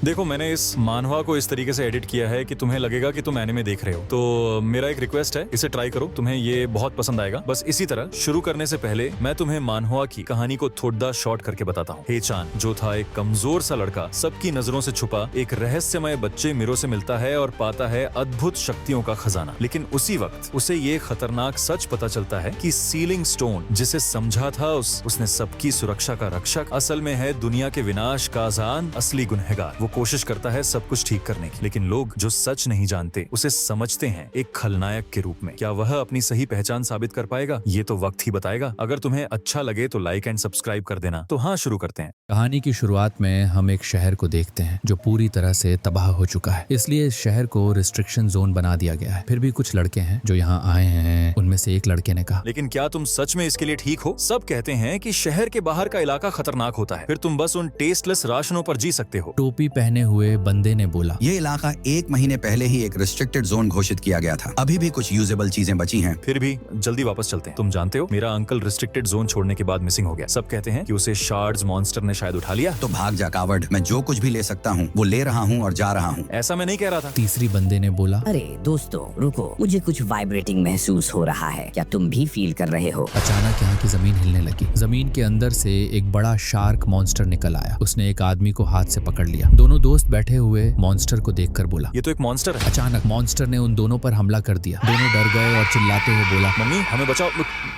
देखो, मैंने इस मानवा को इस तरीके से एडिट किया है कि तुम्हें लगेगा कि तुम एनिमे देख रहे हो। तो मेरा एक रिक्वेस्ट है, इसे ट्राई करो, तुम्हें ये बहुत पसंद आएगा। बस इसी तरह शुरू करने से पहले मैं तुम्हें मानवा की कहानी को थोड़ा शॉर्ट करके बताता हूँ। हेचान जो था एक कमजोर सा लड़का, सबकी नजरों से छुपा एक रहस्यमय बच्चे मिरो से मिलता है और पाता है अद्भुत शक्तियों का खजाना। लेकिन उसी वक्त उसे ये खतरनाक सच पता चलता है कि सीलिंग स्टोन जिसे समझा था उसने सबकी सुरक्षा का रक्षक, असल में है दुनिया के विनाश का आजान, असली गुनहगार। वो कोशिश करता है सब कुछ ठीक करने की, लेकिन लोग जो सच नहीं जानते उसे समझते हैं एक खलनायक के रूप में। क्या वह अपनी सही पहचान साबित कर पाएगा? ये तो वक्त ही बताएगा। अगर तुम्हें अच्छा लगे तो लाइक एंड सब्सक्राइब कर देना। तो हाँ, शुरू करते हैं। कहानी की शुरुआत में हम एक शहर को देखते हैं जो पूरी तरह से तबाह हो चुका है, इसलिए इस शहर को रिस्ट्रिक्शन जोन बना दिया गया है। फिर भी कुछ लड़के हैं जो यहाँ आए हैं। उनमें से एक लड़के ने कहा, लेकिन क्या तुम सच में इसके लिए ठीक हो? सब कहते हैं कि शहर के बाहर का इलाका खतरनाक होता है, फिर तुम बस उन टेस्टलेस राशनों पर जी सकते हो। टोपी पहने हुए बंदे ने बोला, ये इलाका 1 महीने पहले ही एक रिस्ट्रिक्टेड जोन घोषित किया गया था। अभी भी कुछ यूजेबल चीजें बची हैं। फिर भी जल्दी वापस चलते हैं। तुम जानते हो, मेरा अंकल रिस्ट्रिक्टेड जोन छोड़ने के बाद मिसिंग हो गया। सब कहते हैं कि उसे शार्ड्स मॉन्स्टर ने शायद उठा लिया। तो भाग जा कावड़, मैं जो कुछ भी ले सकता हूँ वो ले रहा हूँ और जा रहा हूँ। ऐसा मैं नहीं कह रहा था। तीसरी बंदे ने बोला, अरे दोस्तों रुको, मुझे कुछ वाइब्रेटिंग महसूस हो रहा है। क्या तुम भी फील कर रहे हो? अचानक यहाँ की जमीन हिलने लगी। जमीन के अंदर से एक बड़ा शार्क मॉन्स्टर निकल आया। उसने एक आदमी को हाथ से पकड़ लिया। दोनों दोस्त बैठे हुए मॉन्स्टर को देखकर बोला, ये तो एक मॉन्स्टर है। अचानक मॉन्स्टर ने उन दोनों पर हमला कर दिया। दोनों डर गए और चिल्लाते हुए बोला, मम्मी हमें बचाओ।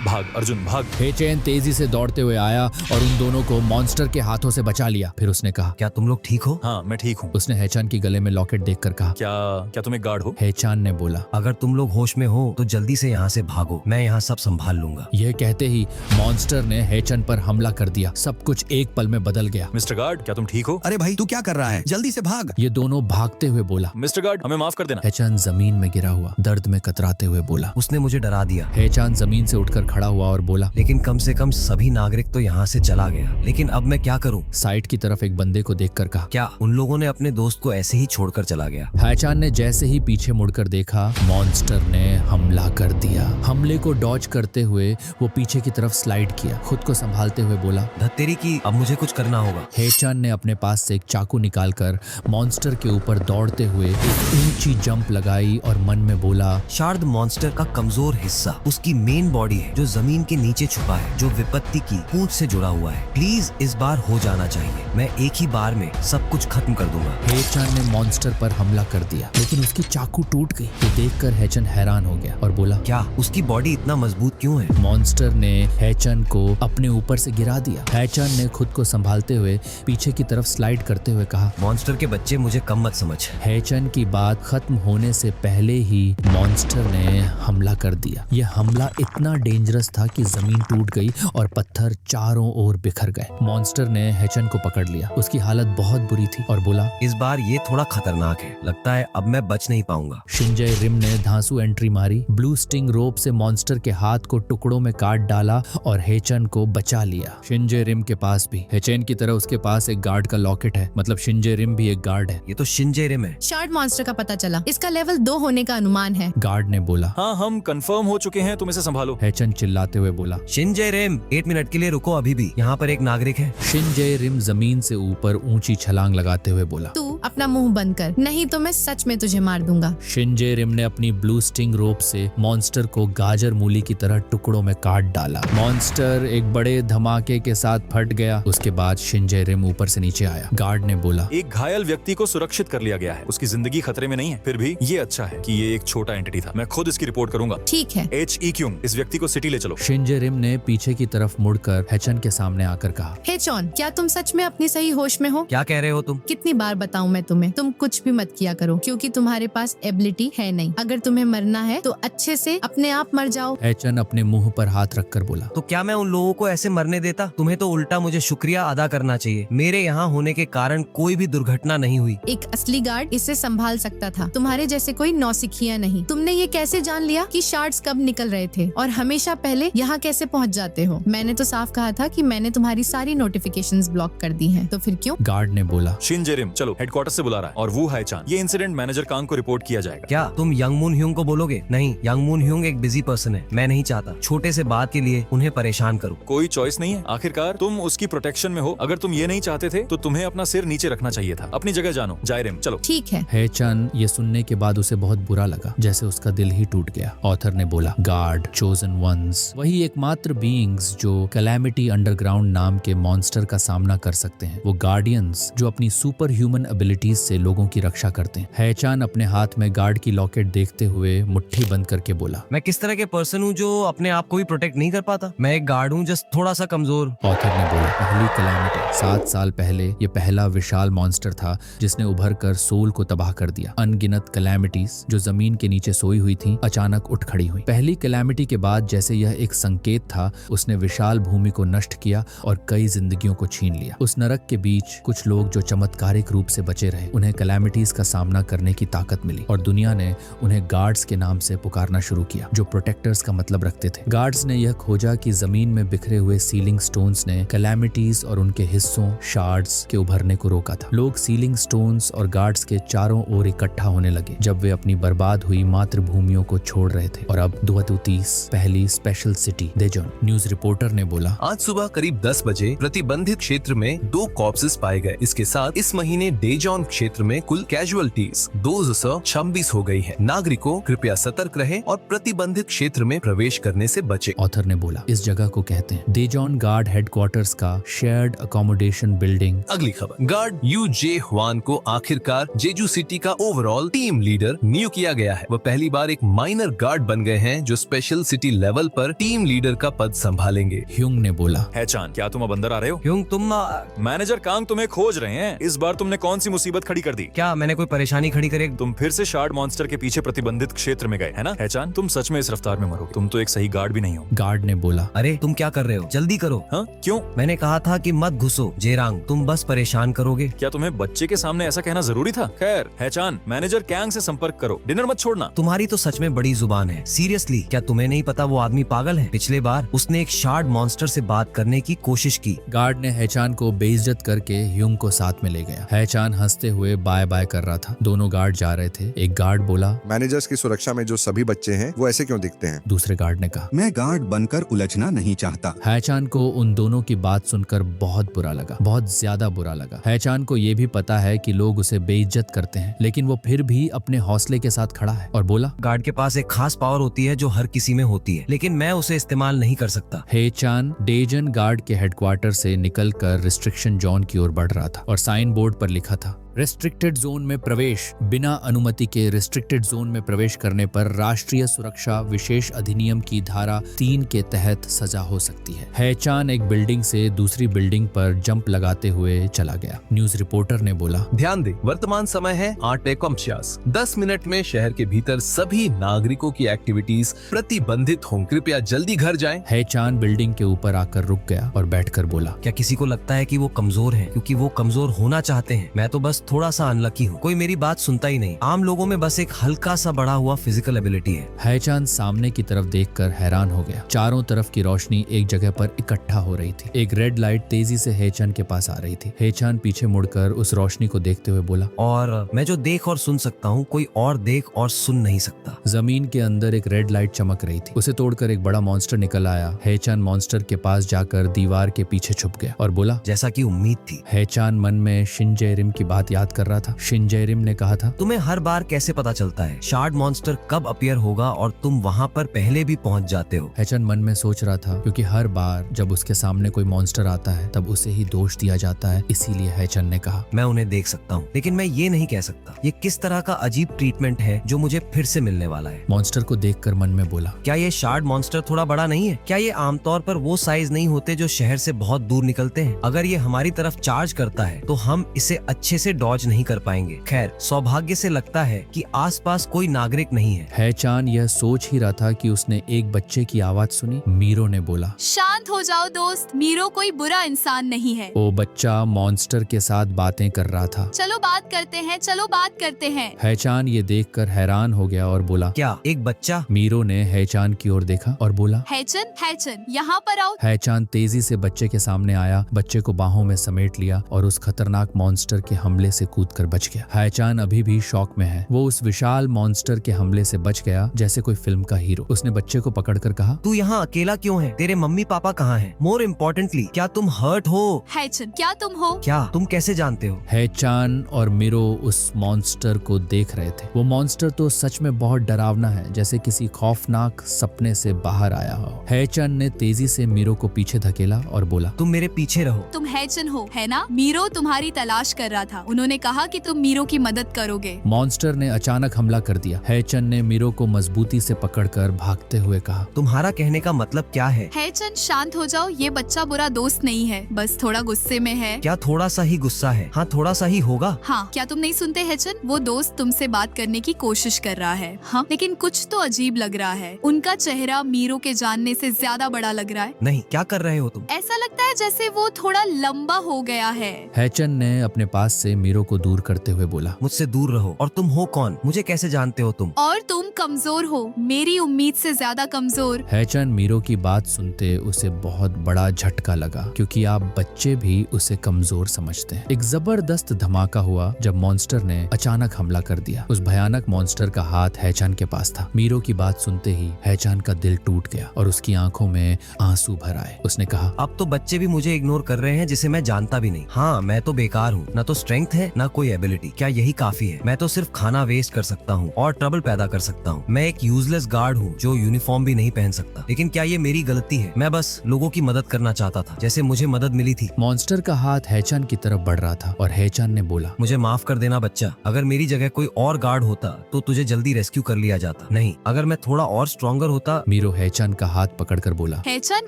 भाग अर्जुन भाग। हेचेन तेजी से दौड़ते हुए आया और उन दोनों को मॉन्स्टर के हाथों से बचा लिया। फिर उसने कहा, क्या तुम लोग ठीक हो? हाँ मैं ठीक हूँ। उसने हेचान की गले में लॉकेट देखकर कहा, क्या तुम एक गार्ड हो? हेचान ने बोला, अगर तुम लोग होश में हो तो जल्दी से यहाँ से भागो, मैं यहाँ सब संभाल लूंगा। यह कहते ही मॉन्स्टर ने हेचन पर हमला कर दिया। सब कुछ एक पल में बदल गया। मिस्टर गार्ड, क्या तुम ठीक हो? अरे भाई तू क्या कर रहा है? जल्दी से भाग। ये दोनों भागते हुए बोला, मिस्टर गार्ड हमें माफ कर देना। हेचान जमीन में गिरा हुआ दर्द में कतराते हुए बोला। उसने मुझे डरा दिया, हेचान जमीन से उठकर खड़ा हुआ और बोला, लेकिन कम से कम सभी नागरिक तो यहाँ से चला गया। लेकिन अब मैं क्या करूँ? साइड की तरफ एक बंदे को देखकर कहा, क्या उन लोगों ने अपने दोस्त को ऐसे ही छोड़कर चला गया? हेचान ने जैसे ही पीछे मुड़कर देखा, मॉन्स्टर ने हमला कर दिया। हमले को डॉज करते हुए वो पीछे की तरफ स्लाइड किया। खुद को संभालते हुए बोला, धत्तेरी की, अब मुझे कुछ करना होगा। हेचान ने अपने पास से एक चाकू निकालकर मॉन्स्टर के ऊपर दौड़ते हुए एक ऊंची जंप लगाई और मन में बोला, शार्द मॉन्स्टर का कमजोर हिस्सा उसकी मेन बॉडी है जो जमीन के नीचे छुपा है, जो विपत्ति की पूंछ से जुड़ा हुआ है। प्लीज इस बार हो जाना चाहिए, मैं एक ही बार में सब कुछ खत्म कर दूंगा। हेचान ने मॉन्स्टर पर हमला कर दिया, लेकिन उसकी चाकू टूट गई। ये देखकर हेचन हैरान हो गया और बोला, क्या उसकी बॉडी इतना मजबूत क्यों है? मॉन्स्टर ने हेचन को अपने ऊपर से गिरा दिया। हेचन ने खुद को संभालते हुए पीछे की तरफ स्लाइड करते हुए कहा, मॉन्स्टर के बच्चे मुझे कम मत समझ। हेचन की बात खत्म होने से पहले ही मॉन्स्टर ने हमला कर दिया। यह हमला इतना डेंजरस था कि जमीन टूट गई और पत्थर चारों ओर बिखर गए। मॉन्स्टर ने हेचन को पकड़ लिया। उसकी हालत बहुत बुरी थी और बोला, इस बार ये थोड़ा खतरनाक है, लगता है अब मैं बच नहीं पाऊंगा। शिंजय रिम ने धांसू एंट्री मारी। ब्लू स्टिंग रोप से मॉन्स्टर के हाथ को टुकड़ों में काट डाला और हेचन को बचा लिया। शिंजय रिम के पास भी हेचन की तरह उसके पास एक गार्ड का लॉकेट है, मतलब शिंजय रिम भी एक गार्ड है। ये तो शिंजे रिम है। शार्ड मॉन्स्टर का पता चला, इसका लेवल 2 होने का अनुमान है। गार्ड ने बोला, हाँ हम कंफर्म हो चुके हैं, तुम इसे संभालो। हेचन चिल्लाते हुए बोला, शिंजे रिम 1 मिनट के लिए रुको, अभी भी यहाँ पर एक नागरिक है। शिंजय रिम जमीन से ऊपर ऊंची छलांग लगाते हुए बोला, तू अपना मुंह बंद कर, नहीं तो मैं सच में तुझे मार दूंगा। शिंजय रिम ने अपनी ब्लू स्टिंग रोप से मॉन्स्टर को गाजर मूली की तरह टुकड़ों में काट डाला। मॉन्स्टर एक बड़े धमाके के साथ फट गया। उसके बाद शिंजय रिम ऊपर से नीचे आया। गार्ड ने बोला, एक घायल व्यक्ति को सुरक्षित कर लिया गया है, उसकी जिंदगी खतरे में नहीं है। फिर भी ये अच्छा है कि ये एक छोटा एंटिटी था। मैं खुद इसकी रिपोर्ट करूंगा। ठीक है। HE इस व्यक्ति को सिटी ले चलो। शिंजय रिम ने पीछे की तरफ मुड़कर हेचन के सामने आकर कहा, हे चौन, क्या तुम सच में अपनी सही होश में हो? क्या कह रहे हो तुम? कितनी बार बताऊं मैं तुम्हें, तुम कुछ भी मत किया करो, क्योंकि तुम्हारे पास एबिलिटी है नहीं। अगर तुम्हें मरना है तो अच्छे से अपने आप मर जाओ। हेचन अपने मुंह पर हाथ रखकर बोला, तो क्या मैं उन लोगों को ऐसे मरने देता? तुम्हें तो उल्टा मुझे शुक्रिया अदा करना चाहिए। मेरे यहाँ होने के कारण कोई भी दुर्घटना नहीं हुई। एक असली गार्ड इसे संभाल सकता था, तुम्हारे जैसे कोई नौसिखिया नहीं। तुमने ये कैसे जान लिया कि शार्ड्स कब निकल रहे थे और हमेशा पहले यहाँ कैसे पहुँच जाते हो? मैंने तो साफ कहा था कि मैंने तुम्हारी सारी नोटिफिकेशंस ब्लॉक कर दी हैं, तो फिर क्यों? गार्ड ने बोला, शिंजय रिम चलो हेडक्वार्टर हेडक्वार्टर से बुला रहा है और वो हाईचान। ये इंसिडेंट मैनेजर कांग को रिपोर्ट किया जाएगा। क्या तुम यंग मून ह्यूंग को बोलोगे? नहीं, यंग मून ह्यूंग एक बिजी पर्सन है। मैं नहीं चाहता छोटे से बात के लिए उन्हें परेशान करूं। कोई चॉइस नहीं है, आखिरकार तुम उसकी प्रोटेक्शन में हो। अगर तुम ये नहीं चाहते थे तो तुम्हें अपना सिर नीचे रखना चाहिए था। अपनी जगह जानो। जायरेम, चलो। ठीक है। हेचान ये सुनने के बाद उसे बहुत बुरा लगा, जैसे उसका दिल ही टूट गया। ऑथर ने बोला, गार्ड, चोजन वंस, वही एकमात्र बीइंग्स जो कैलेमिटी अंडरग्राउंड नाम के मॉन्स्टर का सामना कर सकते हैं। वो गार्डियंस जो अपनी सुपर ह्यूमन एबिलिटीज से लोगों की रक्षा करते हैं। हेचान अपने हाथ में गार्ड की लॉकेट देखते हुए मुट्ठी बंद करके बोला, मैं किस तरह के पर्सन हूँ जो अपने आप को भी प्रोटेक्ट नहीं कर पाता? मैं एक गार्ड हूँ, जस्ट थोड़ा सा कमजोर। ऑथर ने बोला, पहली कैलेमिटी 7 साल पहले ये पहला विशाल मॉन्स्टर था जिसने उभर कर सोल को तबाह कर दिया। अनगिनत कैलेमिटीज जो जमीन के नीचे सोई हुई थी अचानक उठ खड़ी हुई। पहली कैलेमिटी के बाद जैसे यह एक संकेत था, उसने विशाल भूमि को नष्ट किया और कई जिंदगियों को छीन लिया। उस नरक के बीच कुछ लोग जो चमत्कारिक रूप से बचे रहे, उन्हें कैलेमिटीज का सामना करने की ताकत मिली और दुनिया ने उन्हें गार्ड्स के नाम से पुकारना शुरू किया, जो प्रोटेक्टर्स का मतलब रखते थे। गार्ड्स ने यह खोजा कि जमीन में बिखरे हुए सीलिंग स्टोन्स ने कैलेमिटीज और उनके हिस्सों, शार्ड्स के उभरने को रोका था। लोग सीलिंग स्टोन्स और गार्ड्स के चारों ओर इकट्ठा होने लगे जब वे अपनी बर्बाद हुई मातृभूमियों को छोड़ रहे थे। और अब 2030 पहली स्पेशल सिटी डेजोन। न्यूज रिपोर्टर ने बोला, आज सुबह करीब 10 बजे प्रतिबंधित क्षेत्र में 2 कॉर्प्सेस पाए गए। इसके साथ इस महीने डेजॉन क्षेत्र में कुल कैजुअलिटीज 226 हो गई है। नागरिकों कृपया सतर्क रहे और प्रतिबंधित क्षेत्र में प्रवेश करने से बचे। ऑथर ने बोला, इस जगह को कहते हैं डेजॉन गार्ड हेडक्वार्टर्स का शेयर्ड अकोमोडेशन बिल्डिंग। अगली खबर, गार्ड यूजे हुआन को आखिरकार जेजू सिटी का ओवरऑल टीम लीडर नियुक्त किया गया है। वह पहली बार एक माइनर गार्ड बन गए हैं जो स्पेशल सिटी लेवल पर टीम लीडर का पद संभालेंगे। ह्यूंग ने बोला, हेचान, क्या तुम अब अंदर आ रहे हो? ह्यूंग, तुम मैनेजर कांग तुम्हें खोज रहे हैं। इस बार तुमने कौन सी मुसीबत खड़ी कर दी? क्या मैंने कोई परेशानी खड़ी करे? तुम फिर से शार्ड मॉन्स्टर के पीछे प्रतिबंधित क्षेत्र में गए, है ना? हेचान, तुम सच में इस रफ्तार में मरोगे। तुम तो एक सही गार्ड भी नहीं हो। गार्ड ने बोला, अरे तुम क्या कर रहे हो? जल्दी करो। हाँ, क्यों? मैंने कहा था कि मत घुसो। जेरांग, तुम बस परेशान करोगे। क्या तुम्हें बच्चे के सामने ऐसा कहना जरूरी था? खैर, हेचान, मैनेजर कैंग से संपर्क करो। डिनर मत छोड़ना। तुम्हारी तो सच में बड़ी जुबान है। सीरियसली, क्या तुम्हें नहीं पता वो आदमी पागल है? पिछले बार उसने एक शार्ड मॉन्स्टर से बात करने की कोशिश की। गार्ड ने हेचान को बेइज्जत करके ह्यूंग को साथ में ले गया। हेचान हंसते हुए बाय बाय कर रहा था। दोनों गार्ड जा रहे थे। एक गार्ड बोला, मैनेजर्स की सुरक्षा में जो सभी बच्चे हैं वो ऐसे क्यों दिखते हैं? दूसरे गार्ड ने कहा, मैं गार्ड बनकर उलझना नहीं चाहता। हेचान को उन दोनों की बात सुनकर बहुत बुरा लगा, बहुत ज्यादा बुरा लगा। हेचान को ये भी पता है कि लोग उसे बेइज्जत करते हैं, लेकिन वो फिर भी अपने हौसले के साथ खड़ा है और बोला, गार्ड के पास एक खास पावर होती है जो हर किसी में होती है, लेकिन मैं उसे इस्तेमाल नहीं कर सकता। हेचान डेजन गार्ड के हेडक्वार्टर से निकलकर रिस्ट्रिक्शन जोन की ओर बढ़ रहा था और साइन बोर्ड पर लिखा था, रेस्ट्रिक्टेड जोन में प्रवेश। बिना अनुमति के रिस्ट्रिक्टेड जोन में प्रवेश करने पर राष्ट्रीय सुरक्षा विशेष अधिनियम की धारा 3 के तहत सजा हो सकती है। हेचान एक बिल्डिंग से दूसरी बिल्डिंग पर जंप लगाते हुए चला गया। न्यूज रिपोर्टर ने बोला, ध्यान दें, वर्तमान समय है 8:50। 10 मिनट में शहर के भीतर सभी नागरिकों की एक्टिविटीज प्रतिबंधित हों। कृपया जल्दी घर जाएं। हेचान बिल्डिंग के ऊपर आकर रुक गया और बैठकर बोला, क्या किसी को लगता है कि वो कमजोर हैं क्योंकि वो कमजोर होना चाहते हैं? मैं तो बस थोड़ा सा अनलकी हूँ। कोई मेरी बात सुनता ही नहीं। आम लोगों में बस एक हल्का सा बढ़ा हुआ फिजिकल एबिलिटी है। हेचान सामने की तरफ देखकर हैरान हो गया। चारों तरफ की रोशनी एक जगह पर इकट्ठा हो रही थी। एक रेड लाइट तेजी से हेचान के पास आ रही थी। हेचान पीछे मुड़कर उस रोशनी को देखते हुए बोला, और मैं जो देख और सुन सकता हूँ कोई और देख और सुन नहीं सकता। जमीन के अंदर एक रेड लाइट चमक रही थी। उसे तोड़कर एक बड़ा मॉन्स्टर निकल आया। हेचान मॉन्स्टर के पास जाकर दीवार के पीछे छुप गया और बोला, जैसा कि उम्मीद थी। हेचान मन में शिनजेरिम की बात याद कर रहा था। शिनजेरिम ने कहा था, तुम्हें हर बार कैसे पता चलता है शार्ड मॉन्स्टर कब अपीयर होगा और तुम वहाँ पर पहले भी पहुँच जाते हो? हेचान मन में सोच रहा था क्योंकि हर बार जब उसके सामने कोई मॉन्स्टर आता है तब उसे ही दोष दिया जाता है, इसीलिए हेचान ने कहा, मैं उन्हें देख सकता हूँ लेकिन मैं ये नहीं कह सकता। ये किस तरह का अजीब ट्रीटमेंट है जो मुझे फिर से मिलने वाला है? मॉन्स्टर को देखकर मन में बोला, क्या ये शार्ड मॉन्स्टर थोड़ा बड़ा नहीं है? क्या ये आमतौर पर वो साइज नहीं होते जो शहर से बहुत दूर निकलते हैं? अगर ये हमारी तरफ चार्ज करता है तो हम इसे अच्छे से डॉज नहीं कर पाएंगे। खैर, सौभाग्य से लगता है कि आसपास कोई नागरिक नहीं है। हेचान यह सोच ही रहा था कि उसने एक बच्चे की आवाज सुनी। मीरो ने बोला, शांत हो जाओ दोस्त, मीरो कोई बुरा इंसान नहीं है। वो बच्चा मॉन्स्टर के साथ बातें कर रहा था। चलो बात करते हैं, चलो बात करते हैं। हेचान ये देखकर हैरान हो गया और बोला, क्या एक बच्चा? मीरो ने हेचान की ओर देखा और बोला, हैचन, हैचन, यहाँ पर आओ। हेचान तेजी से बच्चे के सामने आया, बच्चे को बाहों में समेट लिया और उस खतरनाक मॉन्स्टर के हमले हमले से कूदकर बच गया। हैचान अभी भी शॉक में है। वो उस विशाल मॉन्स्टर के हमले से बच गया जैसे कोई फिल्म का हीरो। उसने बच्चे को पकड़कर कहा, तू यहाँ अकेला क्यों है? तेरे मम्मी पापा कहाँ हैं? मोर इम्पोर्टेंटली, क्या तुम हर्ट हो? हैचन, क्या तुम हो? क्या तुम कैसे जानते हो? हैचान और मिरो उस मॉन्स्टर को देख रहे थे। वो मॉन्स्टर तो सच में बहुत डरावना है, जैसे किसी खौफनाक सपने से बाहर आया हो। हैचान ने तेजी से मिरो को पीछे धकेला और बोला, तुम मेरे पीछे रहो। तुम हैचन हो, है ना? मीरो तुम्हारी तलाश कर रहा था। उन्होंने कहा कि तुम मीरो की मदद करोगे। मॉन्स्टर ने अचानक हमला कर दिया। हैचन ने मिरो को मजबूती से पकड़कर भागते हुए कहा, तुम्हारा कहने का मतलब क्या है? हैचन, शांत हो जाओ। ये बच्चा बुरा दोस्त नहीं है, बस थोड़ा गुस्से में है। क्या थोड़ा सा ही गुस्सा है? हाँ, थोड़ा सा ही होगा। हाँ, क्या तुम नहीं सुनते हैचन? वो दोस्त तुमसे बात करने की कोशिश कर रहा है। हाँ, लेकिन कुछ तो अजीब लग रहा है। उनका चेहरा मीरो के जानने से ज्यादा बड़ा लग रहा है। नहीं, क्या कर रहे हो तुम? ऐसा लगता है जैसे वो थोड़ा लंबा हो गया है। हैचन ने अपने पास से मिरो को दूर करते हुए बोला, मुझसे दूर रहो। और तुम हो कौन? मुझे कैसे जानते हो तुम? और तुम कमजोर हो, मेरी उम्मीद से ज्यादा कमजोर। हैचन मिरो की बात सुनते उसे बहुत बड़ा झटका लगा, क्योंकि आप बच्चे भी उसे कमजोर समझते हैं। एक जबरदस्त धमाका हुआ जब मॉन्स्टर ने अचानक हमला कर दिया। उस भयानक मॉन्स्टर का हाथ हैचान के पास था। मीरो की बात सुनते ही हैचान का दिल टूट गया और उसकी आंखों में आंसू भर आए। उसने कहा, अब तो बच्चे भी मुझे इग्नोर कर रहे हैं जिसे मैं जानता भी नहीं। हाँ, मैं तो बेकार हूँ, ना तो स्ट्रेंथ है ना कोई एबिलिटी। क्या यही काफी है? मैं तो सिर्फ खाना वेस्ट कर सकता हूँ और ट्रबल पैदा कर सकता हूँ। मैं एक यूजलेस गार्ड हूँ जो यूनिफॉर्म भी नहीं पहन सकता। लेकिन क्या ये मेरी गलती है? मैं बस लोगों की मदद करना चाहता था, जैसे मुझे मदद मिली थी। मॉन्स्टर का हाथ हैचान की तरफ बढ़ रहा था और हैचान ने बोला, मुझे माफ कर देना बच्चा। अगर मेरी जगह कोई और गार्ड होता तो तुझे जल्दी रेस्क्यू कर लिया जाता। नहीं, अगर मैं थोड़ा और स्ट्रॉन्गर होता। मीरो हैचान का हाथ पकड़कर बोला, हैचन,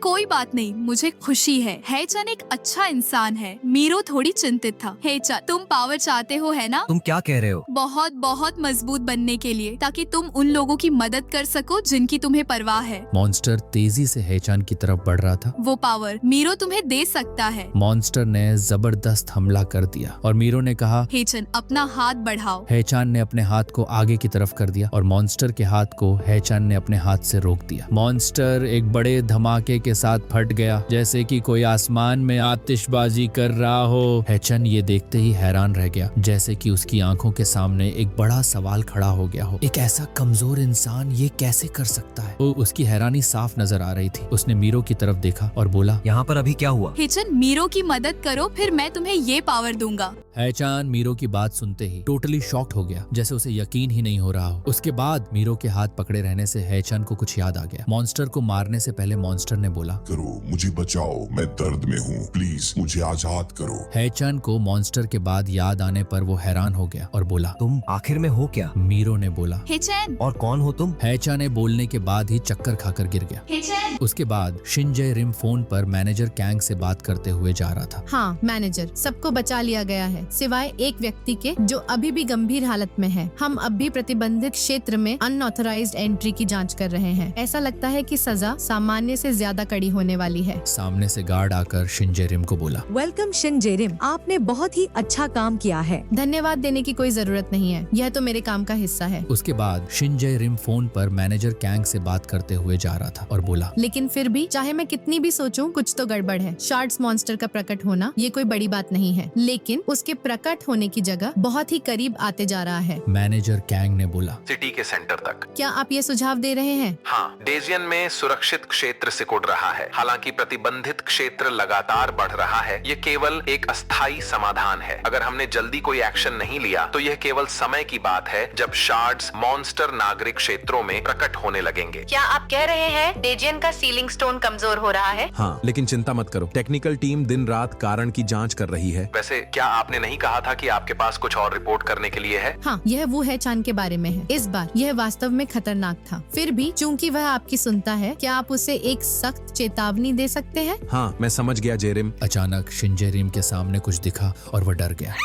कोई बात नहीं, मुझे खुशी है। हैचन एक अच्छा इंसान है। मीरो थोड़ी चिंतित था। हैचन, तुम पावर चाहते हो, है ना? तुम क्या कह रहे हो? बहुत बहुत मजबूत बनने के लिए, ताकि तुम उन लोगों की मदद कर सको जिनकी तुम्हें परवाह है। मॉन्स्टर तेजी से हैचान की तरफ बढ़ रहा था। वो पावर मीरो तुम्हें दे सकता है। मॉन्स्टर ने जबरदस्त हमला कर दिया और मीरो ने कहा, हैचन, अपना हाथ बढ़ाओ। हैचान ने अपने हाथ को आगे की तरफ कर दिया और मॉन्स्टर के हाथ को हैचान ने अपने हाथ से रोक दिया। मॉन्स्टर एक बड़े धमाके के साथ फट गया, जैसे कि कोई आसमान में आतिशबाजी कर रहा हो। हैचन ये देखते ही हैरान रह गया, जैसे कि उसकी आंखों के सामने एक बड़ा सवाल खड़ा हो गया हो। एक ऐसा कमजोर इंसान ये कैसे कर सकता है? उसकी हैरानी साफ नजर आ रही थी। उसने मीरो की तरफ देखा और बोला, यहाँ पर अभी क्या हुआ? हैचन, मीरो की मदद करो, फिर मैं तुम्हें ये पावर दूंगा। हैचान मीरो की बात सुनते ही टोटली शॉक्ड हो गया, जैसे उसे यकीन ही नहीं हो रहा हो। उसके बाद मीरो के हाथ पकड़े रहने से हैचान को कुछ याद आ गया। मॉन्स्टर को मारने से पहले मॉन्स्टर ने बोला, करो, मुझे बचाओ, मैं दर्द में हूँ, प्लीज मुझे आजाद करो। हैचान को मॉन्स्टर के बाद याद आने पर वो हैरान हो गया और बोला, तुम आखिर में हो क्या? मीरो ने बोला, हैचन। और कौन हो तुम? हैचान ने बोलने के बाद ही चक्कर खाकर गिर गया। हैचन। उसके बाद शिनजे रिम फोन पर मैनेजर कैंग से बात करते हुए जा रहा था। हाँ मैनेजर, सबको बचा लिया गया है, सिवाय एक व्यक्ति के जो अभी भी गंभीर हालत में है। हम अब भी प्रतिबंधित क्षेत्र में अनऑथराइज्ड एंट्री की जांच कर रहे हैं। ऐसा लगता है कि सजा सामान्य से ज्यादा कड़ी होने वाली है। सामने से गार्ड आकर शिनजे रिम को बोला, वेलकम शिनजे रिम, आपने बहुत ही अच्छा काम किया है। धन्यवाद देने की कोई जरूरत नहीं है, यह तो मेरे काम का हिस्सा है। उसके बाद शिनजे रिम फोन पर मैनेजर कैंग से बात करते हुए जा रहा था और बोला, लेकिन फिर भी चाहे मैं कितनी भी सोचूं, कुछ तो गड़बड़ है। शार्ड्स मॉन्स्टर का प्रकट होना ये कोई बड़ी बात नहीं है, लेकिन उसके प्रकट होने की जगह बहुत ही करीब आते जा रहा है। मैनेजर कैंग ने बोला, सिटी के सेंटर तक। क्या आप ये सुझाव दे रहे हैं? हाँ, डेजियन में सुरक्षित क्षेत्र सिकुड़ रहा है। हालांकि प्रतिबंधित क्षेत्र लगातार बढ़ रहा है। ये केवल एक अस्थायी समाधान है। अगर हमने जल्दी कोई एक्शन नहीं लिया तो यह केवल समय की बात है जब शार्ड्स मॉन्स्टर नागरिक क्षेत्रों में प्रकट होने लगेंगे। क्या आप कह रहे हैं डेजियन का सीलिंग स्टोन कमजोर हो रहा है? हाँ, लेकिन चिंता मत करो, टेक्निकल टीम दिन रात कारण की जांच कर रही है। वैसे क्या आपने नहीं कहा था कि आपके पास कुछ और रिपोर्ट करने के लिए है? हाँ, यह वो हैचान के बारे में है। इस बार यह वास्तव में खतरनाक था। फिर भी चूंकि वह आपकी सुनता है, क्या आप उसे एक सख्त चेतावनी दे सकते हैं? हाँ, मैं समझ गया जेरिम। अचानक शिनजे रिम के सामने कुछ दिखा और वह डर गया।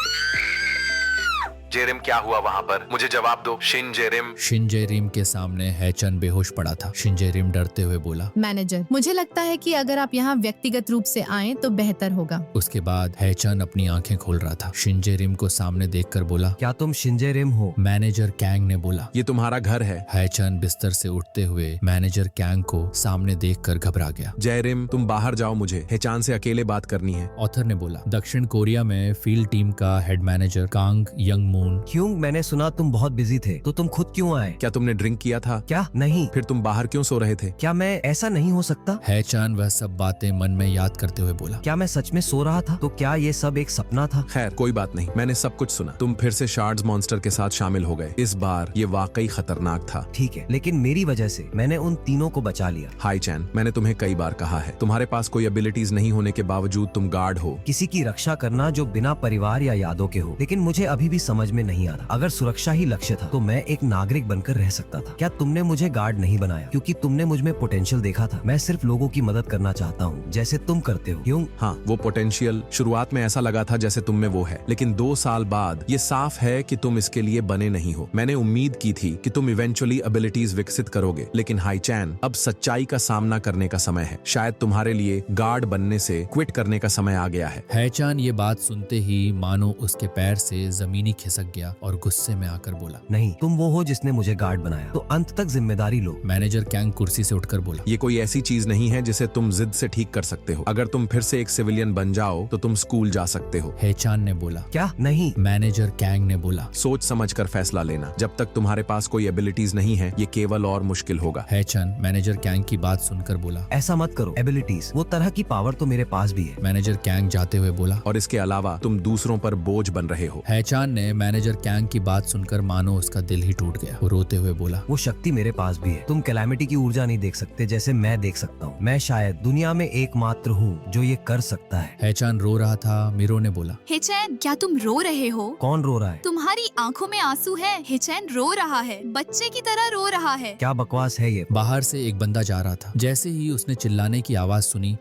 जेरिम क्या हुआ वहाँ पर? मुझे जवाब दो। शिन जेरिम। शिनजेरिम के सामने हैचन बेहोश पड़ा था। शिनजेरिम डरते हुए बोला, मैनेजर, मुझे लगता है कि अगर आप यहाँ व्यक्तिगत रूप से आएं तो बेहतर होगा। उसके बाद हैचन अपनी आंखें खोल रहा था। शिनजेरिम को सामने देखकर बोला, क्या तुम शिनजेरिम हो? मैनेजर कैंग ने बोला। ये तुम्हारा घर है। हैचन बिस्तर से उठते हुए मैनेजर कैंग को सामने देखकर घबरा गया। जयरिम, तुम बाहर जाओ, मुझे हेचान से अकेले बात करनी है। ऑथर ने बोला। दक्षिण कोरिया में फील्ड टीम का head manager Kang Young Moon. Hyung, मैंने सुना तुम बहुत बिजी थे, तो तुम खुद क्यों आए? क्या तुमने ड्रिंक किया था? क्या नहीं। फिर तुम बाहर क्यों सो रहे थे? क्या मैं ऐसा नहीं हो सकता? हैचन वह सब बातें मन में याद करते हुए बोला, क्या मैं सच में सो रहा था? तो क्या ये सब एक सपना था? खैर कोई बात नहीं, मैंने सब कुछ सुना। तुम फिर से शार्ड्स मॉन्स्टर के साथ शामिल हो गए। इस बार ये वाकई खतरनाक था। ठीक है, लेकिन मेरी वजह से मैंने उन तीनों को बचा लिया। हाई चैन, मैंने तुम्हें कई बार कहा है, तुम्हारे पास कोई एबिलिटीज नहीं होने के बावजूद तुम गार्ड हो। किसी की रक्षा करना जो बिना परिवार या यादों के हो। लेकिन मुझे अभी भी समझ में नहीं आ रहा, अगर सुरक्षा ही लक्ष्य था तो मैं एक नागरिक बनकर रह सकता था। क्या तुमने मुझे गार्ड नहीं बनाया क्योंकि तुमने मुझ में पोटेंशियल देखा था? मैं सिर्फ लोगों की मदद करना चाहता हूँ, जैसे तुम करते हो। ह्यूंग, हाँ, वो पोटेंशियल शुरुआत में ऐसा लगा था जैसे तुम में वो है, लेकिन 2 साल बाद ये साफ है कि तुम इसके लिए बने नहीं हो। मैंने उम्मीद की थी कि तुम इवेंचुअली एबिलिटीज विकसित करोगे, लेकिन हाई चैन, अब सच्चाई का सामना करने का समय है। शायद तुम्हारे लिए गार्ड बनने से क्विट करने का समय आ गया है। हैचन ये बात सुनते ही मानो उसके पैर से जमीनी खिसक गया और गुस्से में आकर बोला, नहीं, तुम वो हो जिसने मुझे गार्ड बनाया, तो अंत तक जिम्मेदारी लो। मैनेजर कैंग कुर्सी से उठकर बोला, ये कोई ऐसी चीज नहीं है जिसे तुम जिद से ठीक कर सकते हो। अगर तुम फिर से एक सिविलियन बन जाओ तो तुम स्कूल जा सकते हो। हैचन ने बोला। क्या? नहीं। मैनेजर कैंग ने बोला, सोच समझ कर फैसला लेना। जब तक तुम्हारे पास कोई एबिलिटीज नहीं है, ये केवल और मुश्किल होगा। हैचन मैनेजर कैंग की बात सुनकर बोला, ऐसा मत करो, एबिलिटीज, वो तरह की पावर तो मेरे पास भी है। मैनेजर कैंग जाते हुए बोला, और इसके अलावा तुम दूसरों पर बोझ बन रहे हो। हैचन ने मैनेजर कैंग की बात सुनकर मानो उसका दिल ही टूट गया। वो रोते हुए बोला, वो शक्ति मेरे पास भी है। तुम कैलामिटी की ऊर्जा नहीं देख सकते जैसे मैं देख सकता हूँ। मैं शायद दुनिया में एकमात्र हूँ जो ये कर सकता है। हैचन रो रहा था। मीरो ने बोला, हेचैन, क्या तुम रो रहे हो? कौन रो रहा है? तुम्हारी आंखों में आंसू है। हेचैन रो रहा है, बच्चे की तरह रो रहा है। क्या बकवास है ये? बाहर से एक बंदा जा रहा था। जैसे ही उसने चिल्लाने की आवाज सुनी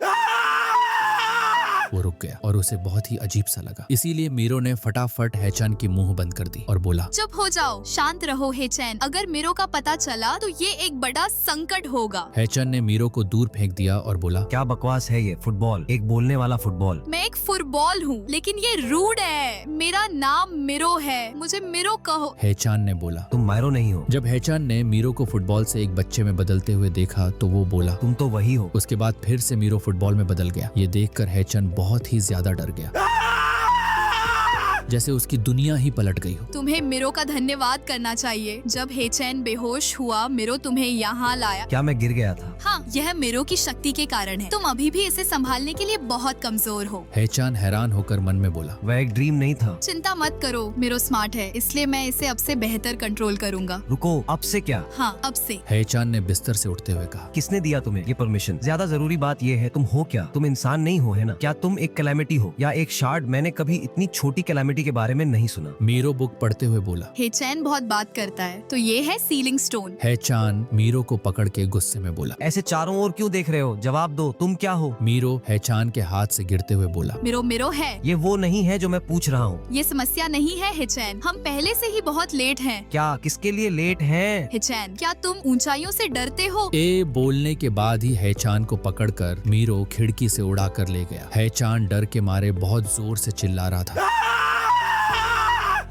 वो रुक गया और उसे बहुत ही अजीब सा लगा। इसीलिए मीरो ने फटाफट हैचन की मुंह बंद कर दी और बोला, चुप हो जाओ, शांत रहो हेचैन। अगर मीरो का पता चला तो ये एक बड़ा संकट होगा। हैचन ने मीरो को दूर फेंक दिया और बोला, क्या बकवास है ये? फुटबॉल, एक बोलने वाला फुटबॉल। मैं एक फुटबॉल हूँ, लेकिन ये रूड है। मेरा नाम मिरो है, मुझे मिरो कहो। हैचन ने बोला, तुम मायरो नहीं हो। जब हैचन ने मीरो को फुटबॉल से एक बच्चे में बदलते हुए देखा तो वो बोला, तुम तो वही हो। उसके बाद फिर से मीरो फुटबॉल में बदल गया। ये देखकर हैचन बहुत ही ज्यादा डर गया, जैसे उसकी दुनिया ही पलट गई हो। तुम्हें मिरो का धन्यवाद करना चाहिए। जब हेचैन बेहोश हुआ, मिरो तुम्हें यहाँ लाया। क्या मैं गिर गया था? हाँ, यह मिरो की शक्ति के कारण है। तुम अभी भी इसे संभालने के लिए बहुत कमजोर हो। हैचन हैरान होकर मन में बोला, वह एक ड्रीम नहीं था। चिंता मत करो, मिरो स्मार्ट है, इसलिए मैं इसे अब से बेहतर कंट्रोल करूँगा। रुको, अब से क्या? हाँ, अब से। हैचन ने बिस्तर से उठते हुए कहा, किसने दिया तुम्हें ये परमिशन? ज्यादा जरूरी बात ये है, तुम हो क्या? तुम इंसान नहीं हो, है ना? क्या तुम एक कैलामिटी हो या एक शार्ड? मैंने कभी इतनी छोटी कैलामिटी के बारे में नहीं सुना। मीरो बुक पढ़ते हुए बोला, हेचैन बहुत बात करता है, तो ये है सीलिंग स्टोन। हैचन मीरो को पकड़ के गुस्से में बोला, ऐसे चारों ओर क्यों देख रहे हो? जवाब दो, तुम क्या हो? मीरो हैचन के हाथ से गिरते हुए बोला, मिरो मिरो है। ये वो नहीं है जो मैं पूछ रहा हूँ। ये समस्या नहीं है हेचैन, हम पहले से ही बहुत लेट हैं। क्या? किसके लिए लेट हैं? हेचैन, क्या तुम ऊंचाइयों से डरते हो? ए बोलने के बाद ही हैचन को पकड़कर मीरो खिड़की से उड़ा कर ले गया। हैचन डर के मारे बहुत जोर से चिल्ला रहा था।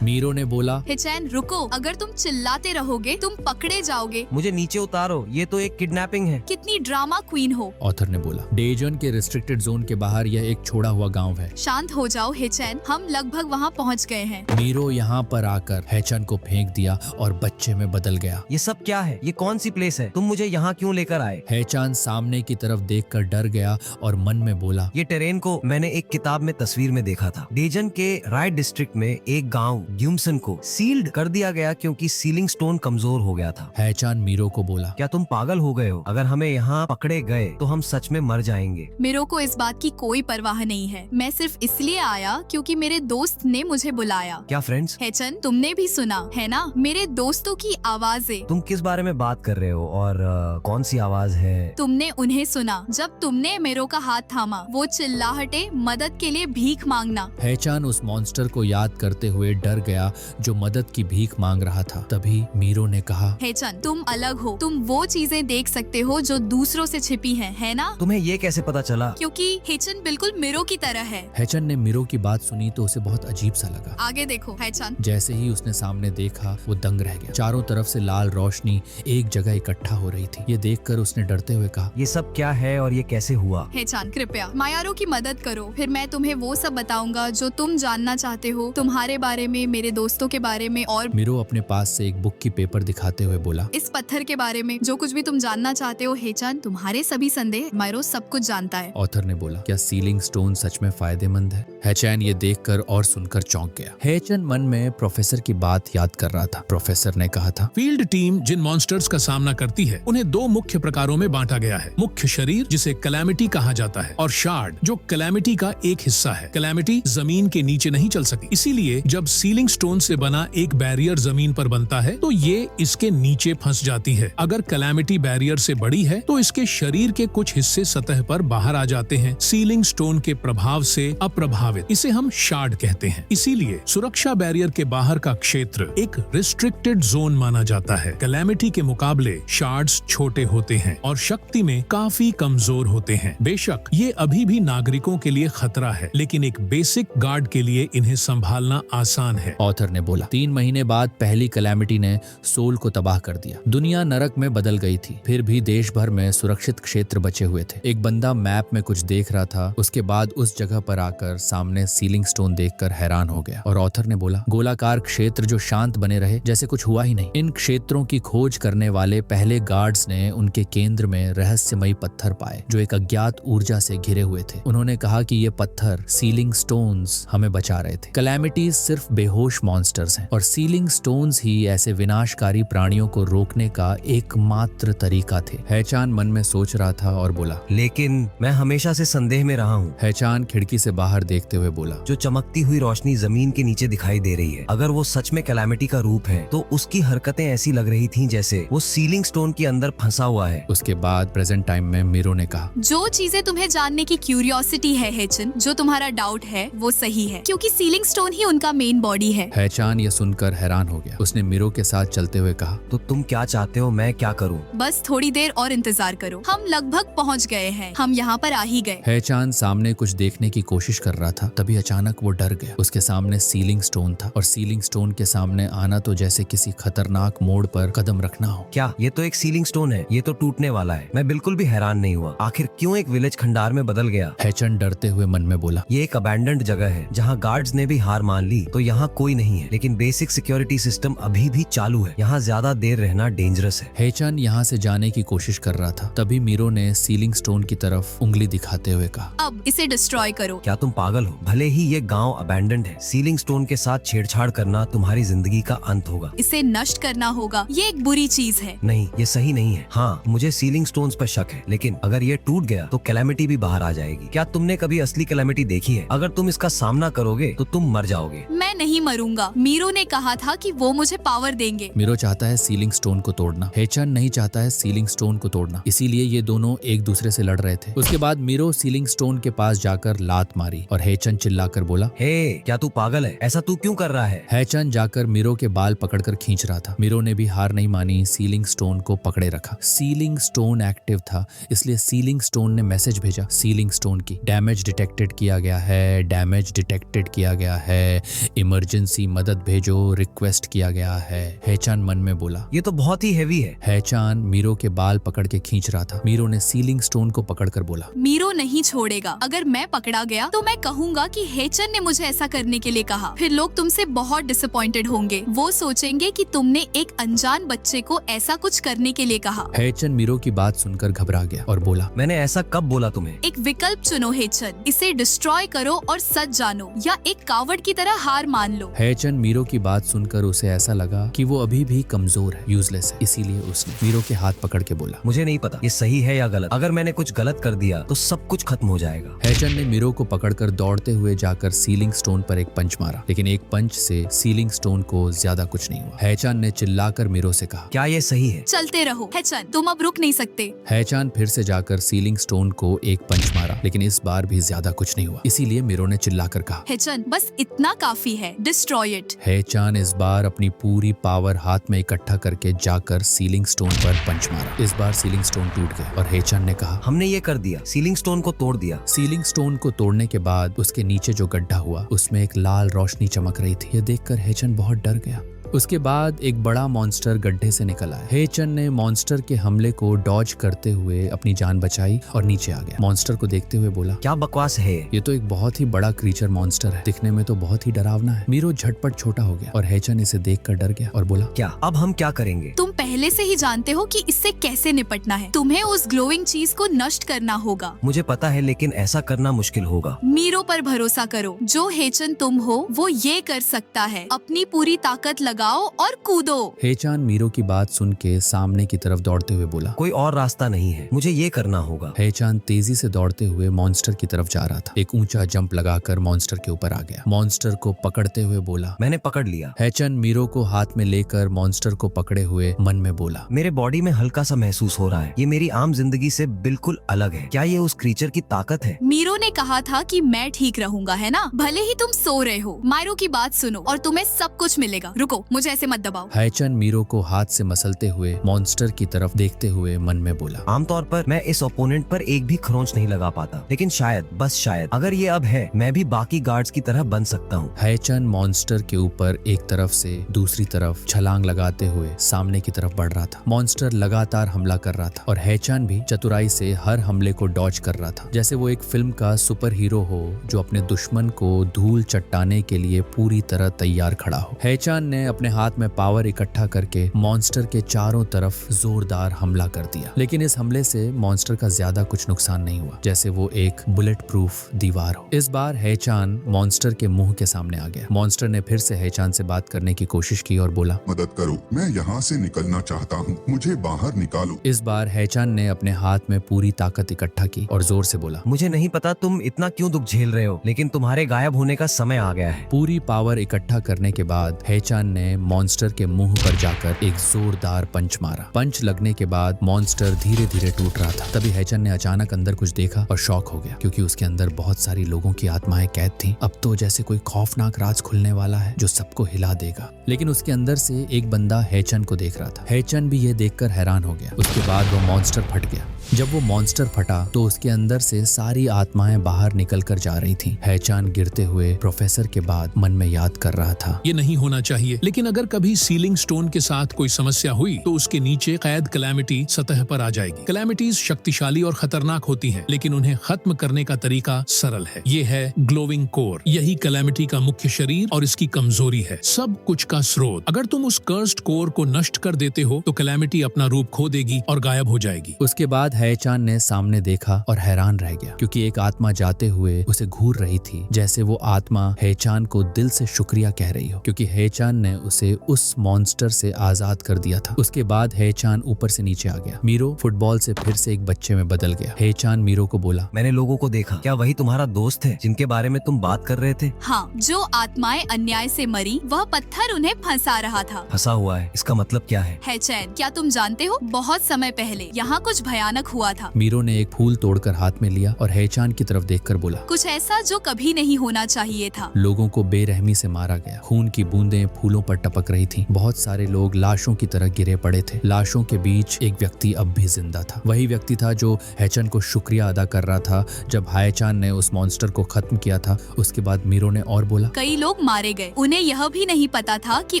मीरो ने बोला, हेचैन रुको, अगर तुम चिल्लाते रहोगे तुम पकड़े जाओगे। मुझे नीचे उतारो, ये तो एक किडनैपिंग है। कितनी ड्रामा क्वीन हो। ऑथर ने बोला, डेजन के रिस्ट्रिक्टेड जोन के बाहर यह एक छोड़ा हुआ गांव है। शांत हो जाओ हेचैन, हम लगभग वहाँ पहुँच गए हैं। मीरो यहाँ पर आकर हैचन को फेंक दिया और बच्चे में बदल गया। ये सब क्या है? ये कौन सी प्लेस है? तुम मुझे यहाँ क्यों लेकर आए? हैचन सामने की तरफ देखकर डर गया और मन में बोला, ये टेरेन को मैंने एक किताब में तस्वीर में देखा था। डेजन के राइट डिस्ट्रिक्ट में एक गाँव ग्यूमसन को सील्ड कर दिया गया क्योंकि सीलिंग स्टोन कमजोर हो गया था। हैचन मीरो को बोला, क्या तुम पागल हो गए हो? अगर हमें यहाँ पकड़े गए तो हम सच में मर जाएंगे। मिरो को इस बात की कोई परवाह नहीं है। मैं सिर्फ इसलिए आया क्योंकि मेरे दोस्त ने मुझे बुलाया। क्या फ्रेंड्स? हैचन, तुमने भी सुना है ना मेरे दोस्तों की आवाजें। तुम किस बारे में बात कर रहे हो और कौन सी आवाज है? तुमने उन्हें सुना जब तुमने मिरो का हाथ थामा। वो चिल्लाहटे, मदद के लिए भीख मांगना। हैचन उस मॉन्स्टर को याद करते हुए डर डर गया जो मदद की भीख मांग रहा था। तभी मीरो ने कहा, हेचन, तुम अलग हो। तुम वो चीजें देख सकते हो जो दूसरों से छिपी हैं, है ना? तुम्हें ये कैसे पता चला? क्योंकि हेचन बिल्कुल मीरो की तरह है। हेचन ने मीरो की बात सुनी तो उसे बहुत अजीब सा लगा। आगे देखो हेचन। जैसे ही उसने सामने देखा वो दंग रह गया। चारों तरफ से लाल रोशनी एक जगह इकट्ठा हो रही थी। ये देखकर उसने डरते हुए कहा, ये सब क्या है और ये कैसे हुआ? हेचन, कृपया मायारो की मदद करो, फिर मैं तुम्हें वो सब बताऊंगा जो तुम जानना चाहते हो, तुम्हारे बारे में, मेरे दोस्तों के बारे में, और मीरो अपने पास से एक बुक की पेपर दिखाते हुए बोला, इस पत्थर के बारे में। जो कुछ भी तुम जानना चाहते हो हेचन, तुम्हारे सभी संदेह मायारो सब कुछ जानता है। ऑथर ने बोला, क्या सीलिंग स्टोन सच में फायदेमंद है? हेचन ये देखकर और सुनकर चौंक गया। हेचन मन में प्रोफेसर की बात याद कर रहा था। प्रोफेसर ने कहा था, फील्ड टीम जिन मॉन्स्टर्स का सामना करती है उन्हें दो मुख्य प्रकारों में बांटा गया है। मुख्य शरीर जिसे कैलामिटी कहा जाता है और शार्ड जो कैलामिटी का एक हिस्सा है। कैलामिटी जमीन के नीचे नहीं चल सकी, इसीलिए जब सीलिंग स्टोन से बना एक बैरियर जमीन पर बनता है तो ये इसके नीचे फंस जाती है। अगर कैलामिटी बैरियर से बड़ी है तो इसके शरीर के कुछ हिस्से सतह पर बाहर आ जाते हैं, सीलिंग स्टोन के प्रभाव से अप्रभावित। इसे हम शार्ड कहते हैं। इसीलिए सुरक्षा बैरियर के बाहर का क्षेत्र एक रिस्ट्रिक्टेड जोन माना जाता है। कैलामिटी के मुकाबले शार्ड्स छोटे होते हैं और शक्ति में काफी कमजोर होते हैं। बेशक ये अभी भी नागरिकों के लिए खतरा है, लेकिन एक बेसिक गार्ड के लिए इन्हें संभालना आसान है। ऑथर ने बोला, 3 महीने बाद पहली कैलामिटी ने सोल को तबाह कर दिया। दुनिया नरक में बदल गई थी। फिर भी देश भर में सुरक्षित क्षेत्र बचे हुए थे। एक बंदा मैप में कुछ देख रहा था। उसके बाद उस जगह पर आकर सामने सीलिंग स्टोन देखकर हैरान हो गया। और ऑथर ने बोला, गोलाकार क्षेत्र जो शांत बने रहे, जैसे कुछ हुआ ही नहीं। इन क्षेत्रों की खोज करने वाले पहले गार्ड्स ने उनके केंद्र में रहस्यमयी पत्थर पाए जो एक अज्ञात ऊर्जा से घिरे हुए थे। उन्होंने कहा कि ये पत्थर सीलिंग स्टोन्स हमें बचा रहे थे। कैलामिटीज सिर्फ बेहोश मॉन्स्टर्स हैं और सीलिंग स्टोन्स ही ऐसे विनाशकारी प्राणियों को रोकने का एकमात्र तरीका थे। हेचान मन में सोच रहा था और बोला, लेकिन मैं हमेशा से संदेह में रहा हूँ। हेचान खिड़की से बाहर देखते हुए बोला, जो चमकती हुई रोशनी जमीन के नीचे दिखाई दे रही है, अगर वो सच में कैलामिटी का रूप है तो उसकी हरकतें ऐसी लग रही थी जैसे वो सीलिंग स्टोन के अंदर फंसा हुआ है। उसके बाद प्रेजेंट टाइम में मीरो ने कहा, जो चीजें तुम्हें जानने की क्यूरियोसिटी है हेचन, जो तुम्हारा डाउट है वो सही है, क्योंकि सीलिंग स्टोन ही उनका मेन बॉडी है। हेचान ये सुनकर हैरान हो गया। उसने मीरो के साथ चलते हुए कहा, तो तुम क्या चाहते हो मैं क्या करूं? बस थोड़ी देर और इंतजार करो, हम लगभग पहुंच गए हैं, हम यहाँ पर आ ही गए। हेचान सामने कुछ देखने की कोशिश कर रहा था, तभी अचानक वो डर गया। उसके सामने सीलिंग स्टोन था और सीलिंग स्टोन के सामने आना तो जैसे किसी खतरनाक मोड़ पर कदम रखना हो। क्या ये तो एक सीलिंग स्टोन है? ये तो टूटने वाला है। मैं बिल्कुल भी हैरान नहीं हुआ। आखिर क्यों एक विलेज खंडार में बदल गया? हेचन डरते हुए मन में बोला, ये एक अबैंडन्ड जगह है जहाँ गार्ड्स ने भी हार मान ली तो यहाँ कोई नहीं है, लेकिन बेसिक सिक्योरिटी सिस्टम अभी भी चालू है। यहाँ ज्यादा देर रहना डेंजरस है। हेचन यहाँ से जाने की कोशिश कर रहा था, तभी मीरो ने सीलिंग स्टोन की तरफ उंगली दिखाते हुए कहा, अब इसे डिस्ट्रॉय करो। क्या तुम पागल हो? भले ही ये गांव अबैंडन्ड है, सीलिंग स्टोन के साथ छेड़छाड़ करना तुम्हारी जिंदगी का अंत होगा। इसे नष्ट करना होगा, ये एक बुरी चीज है। नहीं, ये सही नहीं है। हाँ, मुझे सीलिंग स्टोन्स पर शक है, लेकिन अगर ये टूट गया तो कैलामिटी भी बाहर आ जाएगी। क्या तुमने कभी असली कैलामिटी देखी है? अगर तुम इसका सामना करोगे तो तुम मर जाओगे। मैं नहीं मरूंगा। मीरो ने कहा था कि वो मुझे पावर देंगे। मीरो चाहता है सीलिंग स्टोन को तोड़ना, हेचन नहीं चाहता है सीलिंग स्टोन को तोड़ना, इसीलिए ये दोनों एक दूसरे से लड़ रहे थे। उसके बाद मीरो सीलिंग स्टोन के पास जाकर लात मारी और हेचन चिल्लाकर बोला, हे, क्या तू पागल है? ऐसा तू क्यों कर रहा है? हेचन जाकर मीरो के बाल पकड़कर खींच रहा था। मीरो ने भी हार नहीं मानी, सीलिंग स्टोन को पकड़े रखा। सीलिंग स्टोन एक्टिव था, इसलिए सीलिंग स्टोन ने मैसेज भेजा सीलिंग स्टोन की, डैमेज डिटेक्टेड किया गया है, डैमेज डिटेक्टेड किया गया है, इमरजेंसी मदद भेजो, रिक्वेस्ट किया गया है। हेचन मन में बोला, ये तो बहुत ही हेवी है। हेचन मीरो के बाल पकड़ के खींच रहा था। मीरो ने सीलिंग स्टोन को पकड़कर बोला, मीरो नहीं छोड़ेगा। अगर मैं पकड़ा गया तो मैं कहूँगा कि हेचन ने मुझे ऐसा करने के लिए कहा। फिर लोग तुमसे बहुत डिसअपॉइंटेड होंगे। वो सोचेंगे कि तुमने एक अनजान बच्चे को ऐसा कुछ करने के लिए कहा। हेचन मीरो की बात सुनकर घबरा गया और बोला, मैंने ऐसा कब बोला तुम्हें? एक विकल्प चुनो हेचन, इसे डिस्ट्रॉय करो और सच जानो, या एक कावड़ की तरह हार मान लो। हेचन मीरो की बात सुनकर उसे ऐसा लगा कि वो अभी भी कमजोर है, यूजलेस है, इसीलिए उसने मीरो के हाथ पकड़ के बोला, मुझे नहीं पता ये सही है या गलत। अगर मैंने कुछ गलत कर दिया तो सब कुछ खत्म हो जाएगा। हेचन ने मीरो को पकड़कर दौड़ते हुए जाकर सीलिंग स्टोन पर एक पंच मारा, लेकिन एक पंच से सीलिंग स्टोन को ज्यादा कुछ नहीं हुआ। हेचन ने चिल्लाकर मीरो से कहा, क्या ये सही है? चलते रहो हेचन, तुम अब रुक नहीं सकते। हेचन फिर से जाकर सीलिंग स्टोन को एक पंच मारा, लेकिन इस बार भी ज्यादा कुछ नहीं हुआ, इसीलिए मीरो ने चिल्लाकर कहा, हेचन, बस इतना काफी है, डिस्ट्रॉय इट। हेचान इस बार अपनी पूरी पावर हाथ में इकट्ठा करके जाकर सीलिंग स्टोन पर पंच मारा। इस बार सीलिंग स्टोन टूट गया और हेचान ने कहा, हमने ये कर दिया, सीलिंग स्टोन को तोड़ दिया। सीलिंग स्टोन को तोड़ने के बाद उसके नीचे जो गड्ढा हुआ उसमें एक लाल रोशनी चमक रही थी। ये देखकर हेचन बहुत डर गया। उसके बाद एक बड़ा मॉन्स्टर गड्ढे से निकल आया। हेचन ने मॉन्स्टर के हमले को डॉज करते हुए अपनी जान बचाई और नीचे आ गया। मॉन्स्टर को देखते हुए बोला, क्या बकवास है, ये तो एक बहुत ही बड़ा क्रीचर मॉन्स्टर है, दिखने में तो बहुत ही डरावना है। मीरो झटपट छोटा हो गया और हेचन इसे देखकर डर गया और बोला, क्या अब हम क्या करेंगे? तुम पहले से ही जानते हो कि इससे कैसे निपटना है। तुम्हें उस ग्लोइंग चीज को नष्ट करना होगा। मुझे पता है, लेकिन ऐसा करना मुश्किल होगा। मीरो पर भरोसा करो, जो हेचन तुम हो वो ये कर सकता है। अपनी पूरी ताकत लगाओ और कूदो। हेचान मीरो की बात सुन के सामने की तरफ दौड़ते हुए बोला, कोई और रास्ता नहीं है, मुझे ये करना होगा। हेचान तेजी से दौड़ते हुए मॉन्स्टर की तरफ जा रहा था। एक ऊंचा जंप लगाकर मॉन्स्टर के ऊपर आ गया। मॉन्स्टर को पकड़ते हुए बोला, मैंने पकड़ लिया। हेचन मीरो को हाथ में लेकर मॉन्स्टर को पकड़े हुए मन में बोला, मेरे बॉडी में हल्का सा महसूस हो रहा है, ये मेरी आम जिंदगी से बिल्कुल अलग है। क्या ये उस क्रीचर की ताकत है? मीरो ने कहा था कि मैं ठीक रहूंगा, है ना? भले ही तुम सो रहे हो। मायरो की बात सुनो और तुम्हें सब कुछ मिलेगा। रुको, मुझे ऐसे मत दबाओ। हेचन मीरो को हाथ से मसलते हुए मॉन्स्टर की तरफ देखते हुए मन में बोला, आमतौर पर मैं इस ओपोनेंट पर एक भी खरोंच नहीं लगा पाता, लेकिन शायद, बस शायद, अगर ये अब है, मैं भी बाकी गार्ड्स की तरह बन सकता हूँ। हेचन मॉन्स्टर के ऊपर एक तरफ से दूसरी तरफ छलांग लगाते हुए सामने की तरफ बढ़ रहा था। मॉन्स्टर लगातार हमला कर रहा था और हेचन भी चतुराई से हर हमले को डॉज कर रहा था, जैसे वो एक फिल्म का सुपर हीरो हो जो अपने दुश्मन को धूल चट्टाने के लिए पूरी तरह तैयार खड़ा हो। हेचन ने अपने हाथ में पावर इकट्ठा करके मॉन्स्टर के चारों तरफ जोरदार हमला कर दिया, लेकिन इस हमले से मॉन्स्टर का ज्यादा कुछ नुकसान नहीं हुआ, जैसे वो एक बुलेट प्रूफ दीवार हो। इस बार हेचान मॉन्स्टर के मुंह के सामने आ गया। मॉन्स्टर ने फिर से हेचान से बात करने की कोशिश की और बोला, मदद करो, मैं यहाँ से निकलना चाहता हूँ, मुझे बाहर निकालो। इस बार हेचान ने अपने हाथ में पूरी ताकत इकट्ठा की और जोर से बोला, मुझे नहीं पता तुम इतना क्यों दुख झेल रहे हो, लेकिन तुम्हारे गायब होने का समय आ गया है। पूरी पावर इकट्ठा करने के बाद हेचान ने मॉन्स्टर के मुंह पर जाकर एक जोरदार पंच मारा। पंच लगने के बाद मॉन्स्टर धीरे धीरे टूट रहा था। तभी हेचन ने अचानक अंदर कुछ देखा और शॉक हो गया, क्योंकि उसके अंदर बहुत सारी लोगों की आत्माएं कैद थीं। अब तो जैसे कोई खौफनाक राज खुलने वाला है जो सबको हिला देगा। लेकिन उसके अंदर से एक बंदा हेचन को देख रहा था। हेचन भी ये देखकर हैरान हो गया। उसके बाद वो मॉन्स्टर फट गया। जब वो मॉन्स्टर फटा तो उसके अंदर से सारी आत्माएं बाहर निकल कर जा रही थीं। हेचन गिरते हुए प्रोफेसर के बाद मन में याद कर रहा था, ये नहीं होना चाहिए, लेकिन अगर कभी सीलिंग स्टोन के साथ कोई समस्या हुई तो उसके नीचे कैद कैलामिटी सतह पर आ जाएगी। कैलामिटीज शक्तिशाली और खतरनाक होती हैं, लेकिन उन्हें खत्म करने का तरीका सरल है। ये है ग्लोविंग कोर। यही कैलामिटी का मुख्य शरीर और इसकी कमजोरी है, सब कुछ का स्रोत। अगर तुम उस कर्स्ड कोर को नष्ट कर देते हो तो कैलामिटी अपना रूप खो देगी और गायब हो जाएगी। उसके बाद हेचन ने सामने देखा और हैरान रह गया, क्योंकि एक आत्मा जाते हुए उसे घूर रही थी, जैसे वो आत्मा हेचन को दिल से शुक्रिया कह रही हो, क्योंकि हेचन ने उसे उस मॉन्स्टर से आजाद कर दिया था। उसके बाद हेचन ऊपर से नीचे आ गया। मीरो फुटबॉल से फिर से एक बच्चे में बदल गया। हेचन मीरो को बोला, मैंने लोगों को देखा, क्या वही तुम्हारा दोस्त है जिनके बारे में तुम बात कर रहे थे? हाँ, जो आत्माएं अन्याय से मरी, वह पत्थर उन्हें फंसा रहा था। फंसा हुआ है, इसका मतलब क्या है? हेचन, क्या तुम जानते हो, बहुत समय पहले यहाँ कुछ भयानक हुआ था। मीरो ने एक फूल तोड़कर हाथ में लिया और हेचन की तरफ देखकर बोला, कुछ ऐसा जो कभी नहीं होना चाहिए था। लोगों को बेरहमी से मारा गया। खून की बूंदें फूलों पर टपक रही थीं। बहुत सारे लोग लाशों की तरह गिरे पड़े थे। लाशों के बीच एक व्यक्ति अब भी जिंदा था। वही व्यक्ति था जो हेचन को शुक्रिया अदा कर रहा था जब हेचन ने उस मॉन्स्टर को खत्म किया था। उसके बाद मीरो ने और बोला, कई लोग मारे गए, उन्हें यह भी नहीं पता था कि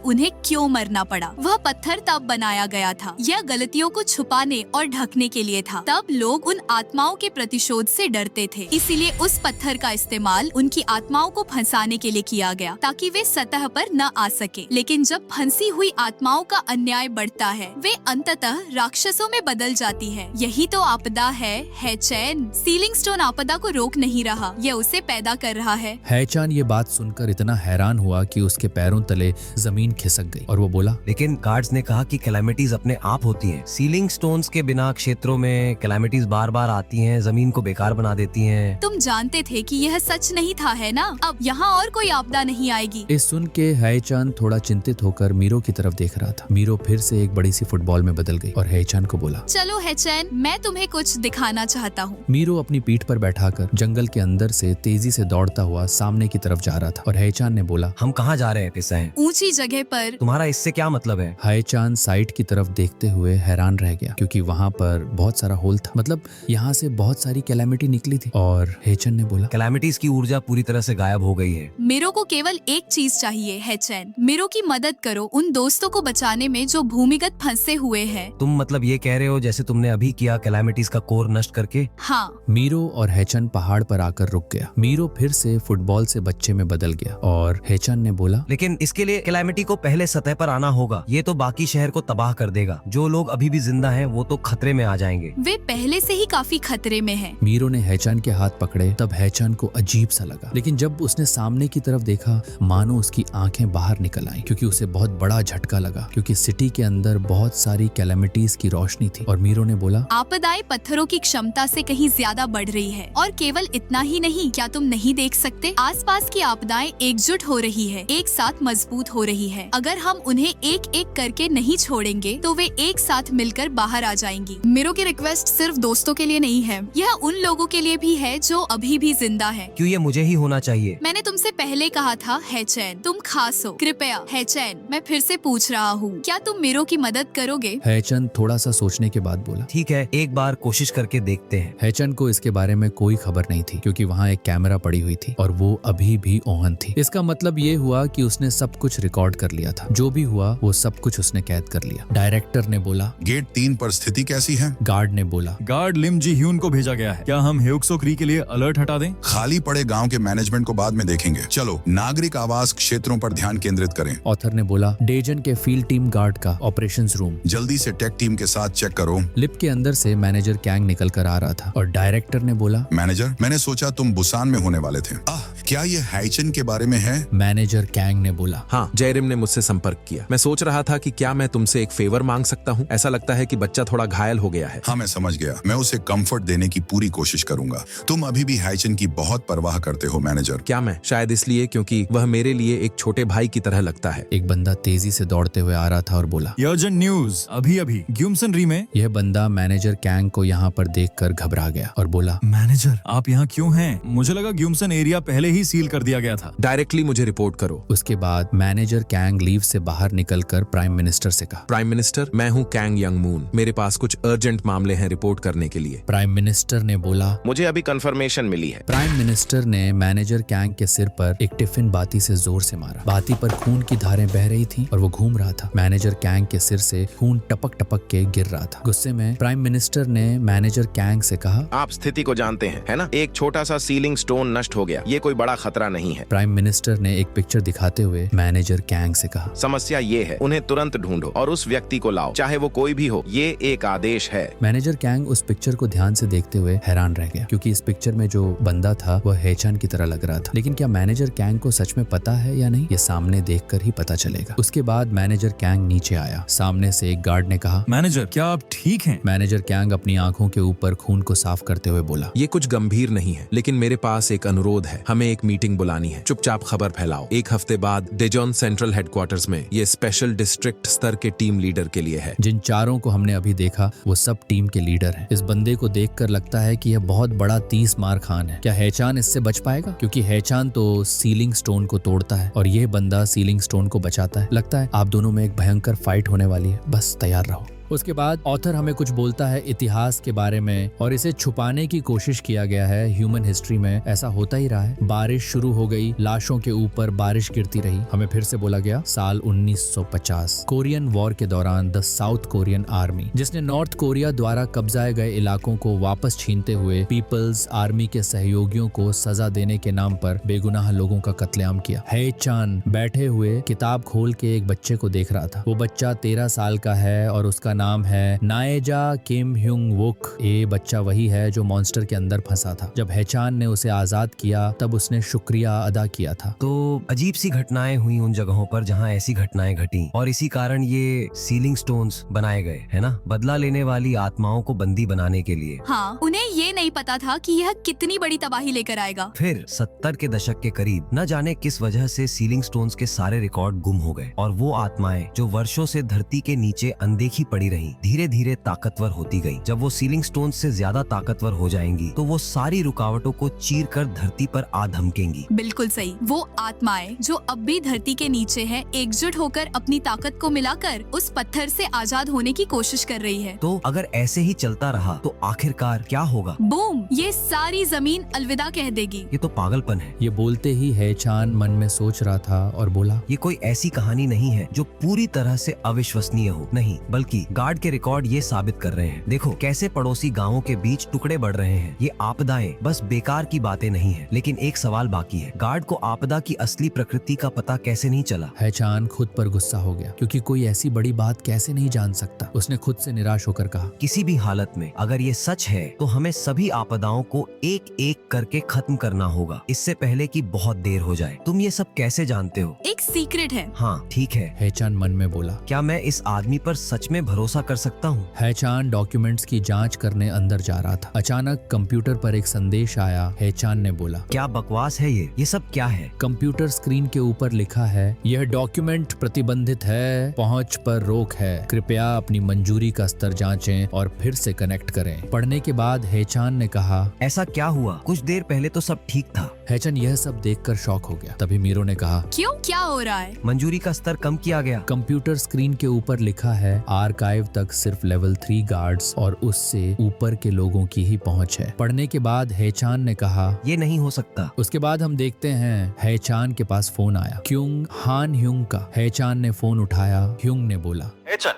उन्हें क्यों मरना पड़ा। वह पत्थर तब बनाया गया था, यह गलतियों को छुपाने और ढकने के लिए था। तब लोग उन आत्माओं के प्रतिशोध से डरते थे, इसीलिए उस पत्थर का इस्तेमाल उनकी आत्माओं को फंसाने के लिए किया गया, ताकि वे सतह पर न आ सके। लेकिन जब फंसी हुई आत्माओं का अन्याय बढ़ता है, वे अंततः राक्षसों में बदल जाती है। यही तो आपदा है हेचन। सीलिंग स्टोन आपदा को रोक नहीं रहा, यह उसे पैदा कर रहा है। हेचन ये बात सुनकर इतना हैरान हुआ कि उसके पैरों तले जमीन खिसक गई और वो बोला, लेकिन गार्ड्स ने कहा कि कैलामिटीज अपने आप होती हैं। सीलिंग स्टोन्स के बिना क्षेत्रों में कैलामिटीज बार बार आती हैं, जमीन को बेकार बना देती हैं। तुम जानते थे कि यह सच नहीं था, है ना? अब यहाँ और कोई आपदा नहीं आएगी। इस सुन के हैचान थोड़ा चिंतित होकर मीरो की तरफ देख रहा था। मीरो फिर से एक बड़ी सी फुटबॉल में बदल गई और हैचान को बोला, चलो हैचैन, मैं तुम्हें कुछ दिखाना चाहता हूँ। मीरो अपनी पीठ पर बैठाकर जंगल के अंदर से तेजी से दौड़ता हुआ सामने की तरफ जा रहा था और हैचान ने बोला, हम कहाँ जा रहे हैं पिसाएं? ऊंची जगह पर। तुम्हारा इससे क्या मतलब है? हैचान साइड की तरफ देखते हुए हैरान रह गया क्योंकि वहाँ पर बहुत सारा होल था। मतलब यहाँ से बहुत सारी कैलामिटी निकली थी। और हैचन ने बोला, कैलामिटीज की ऊर्जा पूरी तरह से गायब हो गई है। मेरो को केवल एक चीज चाहिए हैचैन, मेरो की मदद करो उन दोस्तों को बचाने में जो भूमिगत फंसे हुए हैं। तुम मतलब ये कह रहे हो जैसे तुमने अभी किया कैलामिटीज का कोर नष्ट करके? हाँ। मीरो और हैचन पहाड़ पर आकर रुक गया। मीरो फिर से फुटबॉल से बच्चे में बदल गया और हैचन ने बोला, लेकिन इसके लिए कैलामिटी को पहले सतह पर आना होगा। ये तो बाकी शहर को तबाह कर देगा। जो लोग अभी भी जिंदा हैं वो तो खतरे में आ जाएंगे। वे पहले से ही काफी खतरे में हैं। मीरो ने हैचन के हाथ पकड़े तब हैचन को अजीब सा लगा, लेकिन जब उसने सामने की तरफ देखा मानो उसकी आंखें बाहर निकल आईं क्योंकि उसे बहुत बड़ा झटका लगा क्योंकि सिटी के अंदर बहुत सारी कैलामिटीज की रोशनी थी। और मीरो ने बोला, आपदाएं पत्थरों की क्षमता से कहीं ज्यादा बढ़ रही है। और केवल इतना ही नहीं, क्या तुम नहीं देख सकते? आसपास की आपदाएं एकजुट हो रही है, एक साथ मजबूत हो रही है। अगर हम उन्हें एक एक करके नहीं छोड़ेंगे तो वे एक साथ मिलकर बाहर आ जाएंगी। मेरो की रिक्वेस्ट सिर्फ दोस्तों के लिए नहीं है, यह उन लोगों के लिए भी है जो अभी भी जिंदा है। क्यों ये मुझे ही होना चाहिए? मैंने तुमसे पहले कहा था हैचैन, तुम खास हो। कृपया हैचैन, मैं फिर से पूछ रहा हूँ, क्या तुम मेरो की मदद करोगे? हैचन थोड़ा सा सोचने के बाद बोला, ठीक है, एक बार कोशिश करके देखते हैं। हैचन को इसके बारे में कोई खबर नहीं थी क्योंकि वहाँ एक कैमरा पड़ी हुई थी और वो अभी भी ऑन थी। इसका मतलब ये हुआ कि उसने सब कुछ रिकॉर्ड कर लिया था। जो भी हुआ वो सब कुछ उसने कैद कर लिया। डायरेक्टर ने बोला, गेट 3 पर स्थिति कैसी है? गार्ड ने बोला, गार्ड लिम जी ह्यून को भेजा गया है। क्या हम ह्यूक्सो क्री के लिए अलर्ट हटा दें? खाली पड़े गांव के मैनेजमेंट को बाद में देखेंगे। चलो नागरिक आवास क्षेत्रों पर ध्यान केंद्रित करें। ऑथर ने बोला, डेजन के फील्ड टीम गार्ड का ऑपरेशंस रूम। जल्दी से टेक टीम के साथ चेक करो। लिप के अंदर से मैनेजर कैंग निकल कर आ रहा था और डायरेक्टर ने बोला, मैनेजर, मैंने सोचा तुम बुसान में होने वाले थे। क्या ये हैचन के बारे में है? मैनेजर कैंग ने बोला, हाँ, जयरिम ने मुझसे संपर्क किया। मैं सोच रहा था कि क्या मैं तुमसे एक फेवर मांग सकता हूँ। ऐसा लगता है कि बच्चा थोड़ा घायल हो गया है। हाँ, मैं समझ गया। मैं उसे कंफर्ट देने की पूरी कोशिश करूंगा। तुम अभी भी हैचन की बहुत परवाह करते हो मैनेजर। क्या मैं? शायद इसलिए क्योंकि वह मेरे लिए एक छोटे भाई की तरह लगता है। एक बंदा तेजी से दौड़ते हुए आ रहा था और बोला, अर्जेंट न्यूज, अभी ग्यूमसन री में। यह बंदा मैनेजर कैंग को यहाँ पर देखकर घबरा गया और बोला, मैनेजर आप यहाँ क्यों हैं? मुझे लगा ग्यूमसन एरिया पहले ही सील कर दिया गया था। डायरेक्टली मुझे रिपोर्ट करो। उसके बाद मैनेजर कैंग लीव से बाहर निकलकर प्राइम मिनिस्टर से कहा, प्राइम मिनिस्टर, मैं हूँ कैंग यंग मून। मेरे पास कुछ अर्जेंट मामले हैं रिपोर्ट करने के लिए। प्राइम मिनिस्टर ने बोला, मुझे अभी कंफर्मेशन मिली है। प्राइम मिनिस्टर ने मैनेजर कैंग के सिर पर एक टिफिन बाती से जोर से मारा। बाती पर खून की धारें बह रही थी और वो घूम रहा था। मैनेजर कैंग के सिर से खून टपक टपक के गिर रहा था। गुस्से में प्राइम मिनिस्टर ने मैनेजर कैंग से कहा, आप स्थिति को जानते हैं, है ना? एक छोटा सा सीलिंग स्टोन नष्ट हो गया, ये कोई बड़ा खतरा नहीं है। प्राइम मिनिस्टर ने एक पिक्चर दिखाते हुए मैनेजर कैंग से कहा, समस्या ये है, उन्हें तुरंत ढूंढो और उस व्यक्ति को लाओ, चाहे वो कोई भी हो। ये एक आदेश है। मैनेजर कैंग उस पिक्चर को ध्यान से देखते हुए हैरान रह गया क्योंकि इस पिक्चर में जो बंदा था वह हैचन की तरह लग रहा था। लेकिन क्या मैनेजर कैंग को सच में पता है या नहीं, ये सामने देखकर ही पता चलेगा। उसके बाद मैनेजर कैंग नीचे आया। सामने से एक गार्ड ने कहा, मैनेजर क्या आप ठीक हैं? मैनेजर कैंग अपनी आंखों के ऊपर खून को साफ करते हुए बोला, ये कुछ गंभीर नहीं है, लेकिन मेरे पास एक अनुरोध है। हमें एक मीटिंग बुलानी है। चुपचाप खबर फैलाओ। 1 हफ्ते बाद डेजॉन सेंट्रल हेडक्वार्टर्स में ये स्पेशल डिस्ट्रिक्ट स्तर के टीम लीडर के लिए है। जिन चारों को हमने अभी देखा वो सब टीम के लीडर हैं। इस बंदे को देखकर लगता है कि यह बहुत बड़ा 30 मार खान है। क्या हैचान इससे बच पाएगा? क्योंकि हैचान तो सीलिंग स्टोन को तोड़ता है और यह बंदा सीलिंग स्टोन को बचाता है। लगता है आप दोनों में एक भयंकर फाइट होने वाली है, बस तैयार रहो। उसके बाद ऑथर हमें कुछ बोलता है इतिहास के बारे में और इसे छुपाने की कोशिश किया गया है। ह्यूमन हिस्ट्री में ऐसा होता ही रहा है। बारिश शुरू हो गई, लाशों के ऊपर बारिश गिरती रही। हमें फिर से बोला गया साल 1950 कोरियन वॉर के दौरान द साउथ कोरियन आर्मी, जिसने नॉर्थ कोरिया द्वारा कब्जाए गए इलाकों को वापस छीनते हुए पीपल्स आर्मी के सहयोगियों को सजा देने के नाम पर बेगुनाह लोगों का कत्लेआम किया। हैचान बैठे हुए किताब खोल के एक बच्चे को देख रहा था। वो बच्चा 13 साल का है और उसका नाम है नाएजा किम ह्यूंग वुक। ये बच्चा वही है जो मॉन्स्टर के अंदर फंसा था। जब हेचान ने उसे आजाद किया तब उसने शुक्रिया अदा किया था। तो अजीब सी घटनाएं हुई उन जगहों पर जहाँ ऐसी घटनाएं घटी, और इसी कारण ये सीलिंग स्टोन्स बनाए गए, है ना, बदला लेने वाली आत्माओं को बंदी बनाने के लिए। हाँ, उन्हें ये नहीं पता था कि यह कितनी बड़ी तबाही लेकर आएगा। फिर 70 के दशक के करीब न जाने किस वजह से सीलिंग स्टोन्स के सारे रिकॉर्ड गुम हो गए, और वो आत्माएं जो वर्षों से धरती के नीचे अनदेखी पड़ी रहीं, धीरे धीरे ताकतवर होती गई। जब वो सीलिंग स्टोन्स से ज्यादा ताकतवर हो जाएंगी तो वो सारी रुकावटों को चीर कर धरती पर आ धमकेंगी। बिल्कुल सही। वो आत्माएं जो अब भी धरती के नीचे हैं, एकजुट होकर अपनी ताकत को मिलाकर उस पत्थर से आजाद होने की कोशिश कर रही है। तो अगर ऐसे ही चलता रहा तो आखिरकार क्या होगा? बूम! ये सारी जमीन अलविदा कह देगी। ये तो पागलपन है। ये बोलते ही हेचान मन में सोच रहा था और बोला, ये कोई ऐसी कहानी नहीं है जो पूरी तरह से अविश्वसनीय हो, नहीं, बल्कि गार्ड के रिकॉर्ड ये साबित कर रहे हैं। देखो कैसे पड़ोसी गांवों के बीच टुकड़े बढ़ रहे हैं। ये आपदाएं बस बेकार की बातें नहीं है। लेकिन एक सवाल बाकी है, गार्ड को आपदा की असली प्रकृति का पता कैसे नहीं चला? हेचान खुद पर गुस्सा हो गया, क्योंकि कोई ऐसी बड़ी बात कैसे नहीं जान सकता। उसने खुद से निराश होकर कहा, किसी भी हालत में अगर ये सच है तो हमें सभी आपदाओं को एक एक करके खत्म करना होगा, इससे पहले कि बहुत देर हो जाए। तुम ये सब कैसे जानते हो? एक सीक्रेट है। हाँ ठीक है, हेचान मन में बोला। क्या मैं इस आदमी पर सच में भरोसा कर सकता हूँ? हेचान डॉक्यूमेंट्स की जांच करने अंदर जा रहा था। अचानक कंप्यूटर पर एक संदेश आया। हेचान ने बोला, क्या बकवास है ये सब क्या है? कंप्यूटर स्क्रीन के ऊपर लिखा है, यह डॉक्यूमेंट प्रतिबंधित है, पहुंच पर रोक है, कृपया अपनी मंजूरी का स्तर जांचें और फिर से कनेक्ट करें। पढ़ने के बाद हेचान ने कहा, ऐसा क्या हुआ? कुछ देर पहले तो सब ठीक था। हेचान यह सब देखकर शॉक हो गया। तभी मीरो ने कहा, क्यों, क्या हो रहा है? मंजूरी का स्तर कम किया गया। कंप्यूटर स्क्रीन के ऊपर लिखा है, आर्काइव तक सिर्फ लेवल 3 गार्ड्स और उससे ऊपर के लोगों की ही पहुंच है। पढ़ने के बाद हेचान ने कहा, ये नहीं हो सकता। उसके बाद हम देखते हैं हेचान के पास फोन आया, क्यूंग हान ह्यूंग का। हेचान ने फोन उठाया। ह्यूंग ने बोला,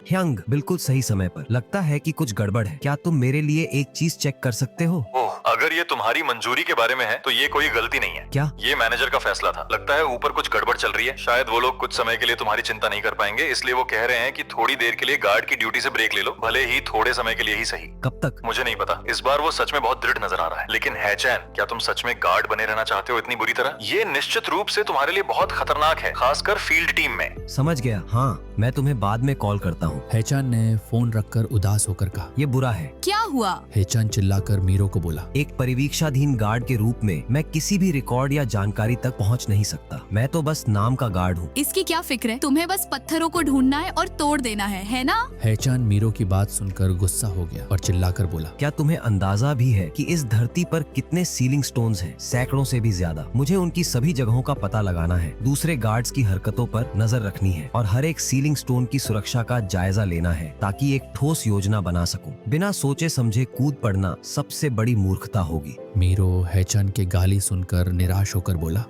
ह्यंग, बिल्कुल सही समय पर। लगता है कि कुछ गड़बड़ है। क्या तुम मेरे लिए एक चीज चेक कर सकते हो? अगर ये तुम्हारी मंजूरी के बारे में है तो ये कोई गलती नहीं है। क्या? ये मैनेजर का फैसला था। लगता है ऊपर कुछ गड़बड़ चल रही है। शायद वो लोग कुछ समय के लिए तुम्हारी चिंता नहीं कर पाएंगे, इसलिए वो कह रहे हैं कि थोड़ी देर के लिए गार्ड की ड्यूटी से ब्रेक ले लो, भले ही थोड़े समय के लिए ही सही। कब तक? मुझे नहीं पता। इस बार वो सच में बहुत दृढ़ नजर आ रहा है। लेकिन हेचैन, क्या तुम सच में गार्ड बने रहना चाहते हो इतनी बुरी तरह? ये निश्चित रूप से तुम्हारे लिए बहुत खतरनाक है, खासकर फील्ड टीम में। समझ गया। हाँ, मैं तुम्हें बाद में कॉल करता हूँ। हेचान ने फोन रखकर उदास होकर कहा, ये बुरा है। क्या हुआ? हेचान चिल्लाकर मीरो को बोला, एक परिवीक्षाधीन गार्ड के रूप में मैं किसी भी रिकॉर्ड या जानकारी तक पहुंच नहीं सकता। मैं तो बस नाम का गार्ड हूँ। इसकी क्या फिक्र है? तुम्हें बस पत्थरों को ढूंढना है और तोड़ देना है ना? हेचान मीरो की बात सुनकर गुस्सा हो गया और चिल्लाकर बोला, क्या तुम्हें अंदाजा भी है कि इस धरती पर कितने सीलिंग स्टोन्स हैं? सैकड़ों से भी ज्यादा। मुझे उनकी सभी जगहों का पता लगाना है, दूसरे गार्ड्स की हरकतों पर नजर रखनी है और हर एक सीलिंग स्टोन की सुरक्षा का जायजा लेना है, ताकि एक ठोस योजना बना सकूं। बिना सोचे समझे कूद पड़ना सबसे बड़ी मूर्खता होगी। मीरो हेचान के गाली सुनकर निराश होकर बोला,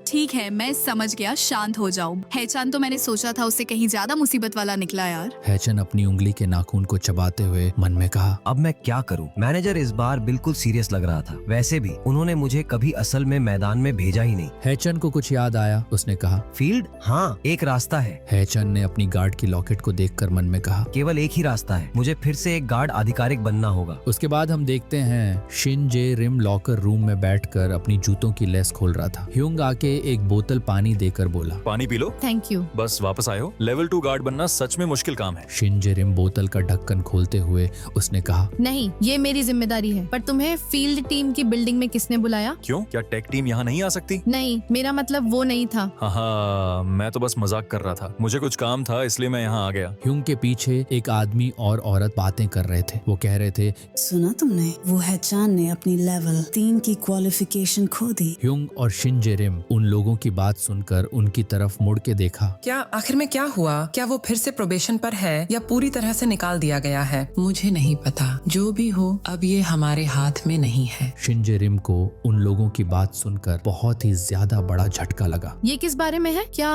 ठीक है, मैं समझ गया, शांत हो जाओ। हेचान तो मैंने सोचा था उससे कहीं ज्यादा मुसीबत वाला निकला यार। हेचन अपनी उंगली के नाखून को चबाते हुए मन में कहा, अब मैं क्या करूं? मैनेजर इस बार बिल्कुल सीरियस लग रहा था। वैसे भी उन्होंने मुझे कभी असल में मैदान में भेजा ही नहीं। हेचन को कुछ याद आया। उसने कहा, फील्ड? हाँ, एक रास्ता है। हेचन ने अपनी गार्ड की लॉकेट को देखकर मन में कहा, केवल एक ही रास्ता है। मुझे फिर से एक गार्ड आधिकारिक बनना होगा। उसके बाद हम देखते हैं शिनजे रिम लॉकर रूम में बैठकर अपनी जूतों की लेस खोल रहा था। ह्यूंग आके एक बोतल पानी देकर बोला, पानी पी लो। Thank you. बस वापस आए हो? लेवल 2 गार्ड बनना सच में मुश्किल काम है। शिनजे रिम बोतल का ढक्कन खोलते हुए उसने कहा, नहीं, ये मेरी जिम्मेदारी है। पर तुम्हें फील्ड टीम की बिल्डिंग में किसने बुलाया? क्यों, क्या टेक टीम यहाँ नहीं आ सकती? नहीं, मेरा मतलब वो नहीं था। हाँ, मैं तो बस मजाक कर रहा था। मुझे कुछ काम था इसलिए मैं यहाँ आ गया। ह्यूंग के पीछे एक आदमी और औरत बातें कर रहे थे। वो कह रहे थे, सुना तुमने? वो हेचान ने अपनी लेवल 3 की क्वालिफिकेशन खो दी। ह्यूंग और शिनजे रिम उन लोगों की बात सुनकर उनकी तरफ मुड़ के देखा। क्या आखिर में क्या हुआ? क्या वो फिर से प्रोबेशन पर है या पूरी तरह से निकाल दिया गया है? मुझे नहीं पता। जो भी हो, अब ये हमारे हाथ में नहीं है। शिनजे रिम को उन लोगों की बात सुनकर बहुत ही ज्यादा बड़ा झटका लगा। ये किस बारे में है? क्या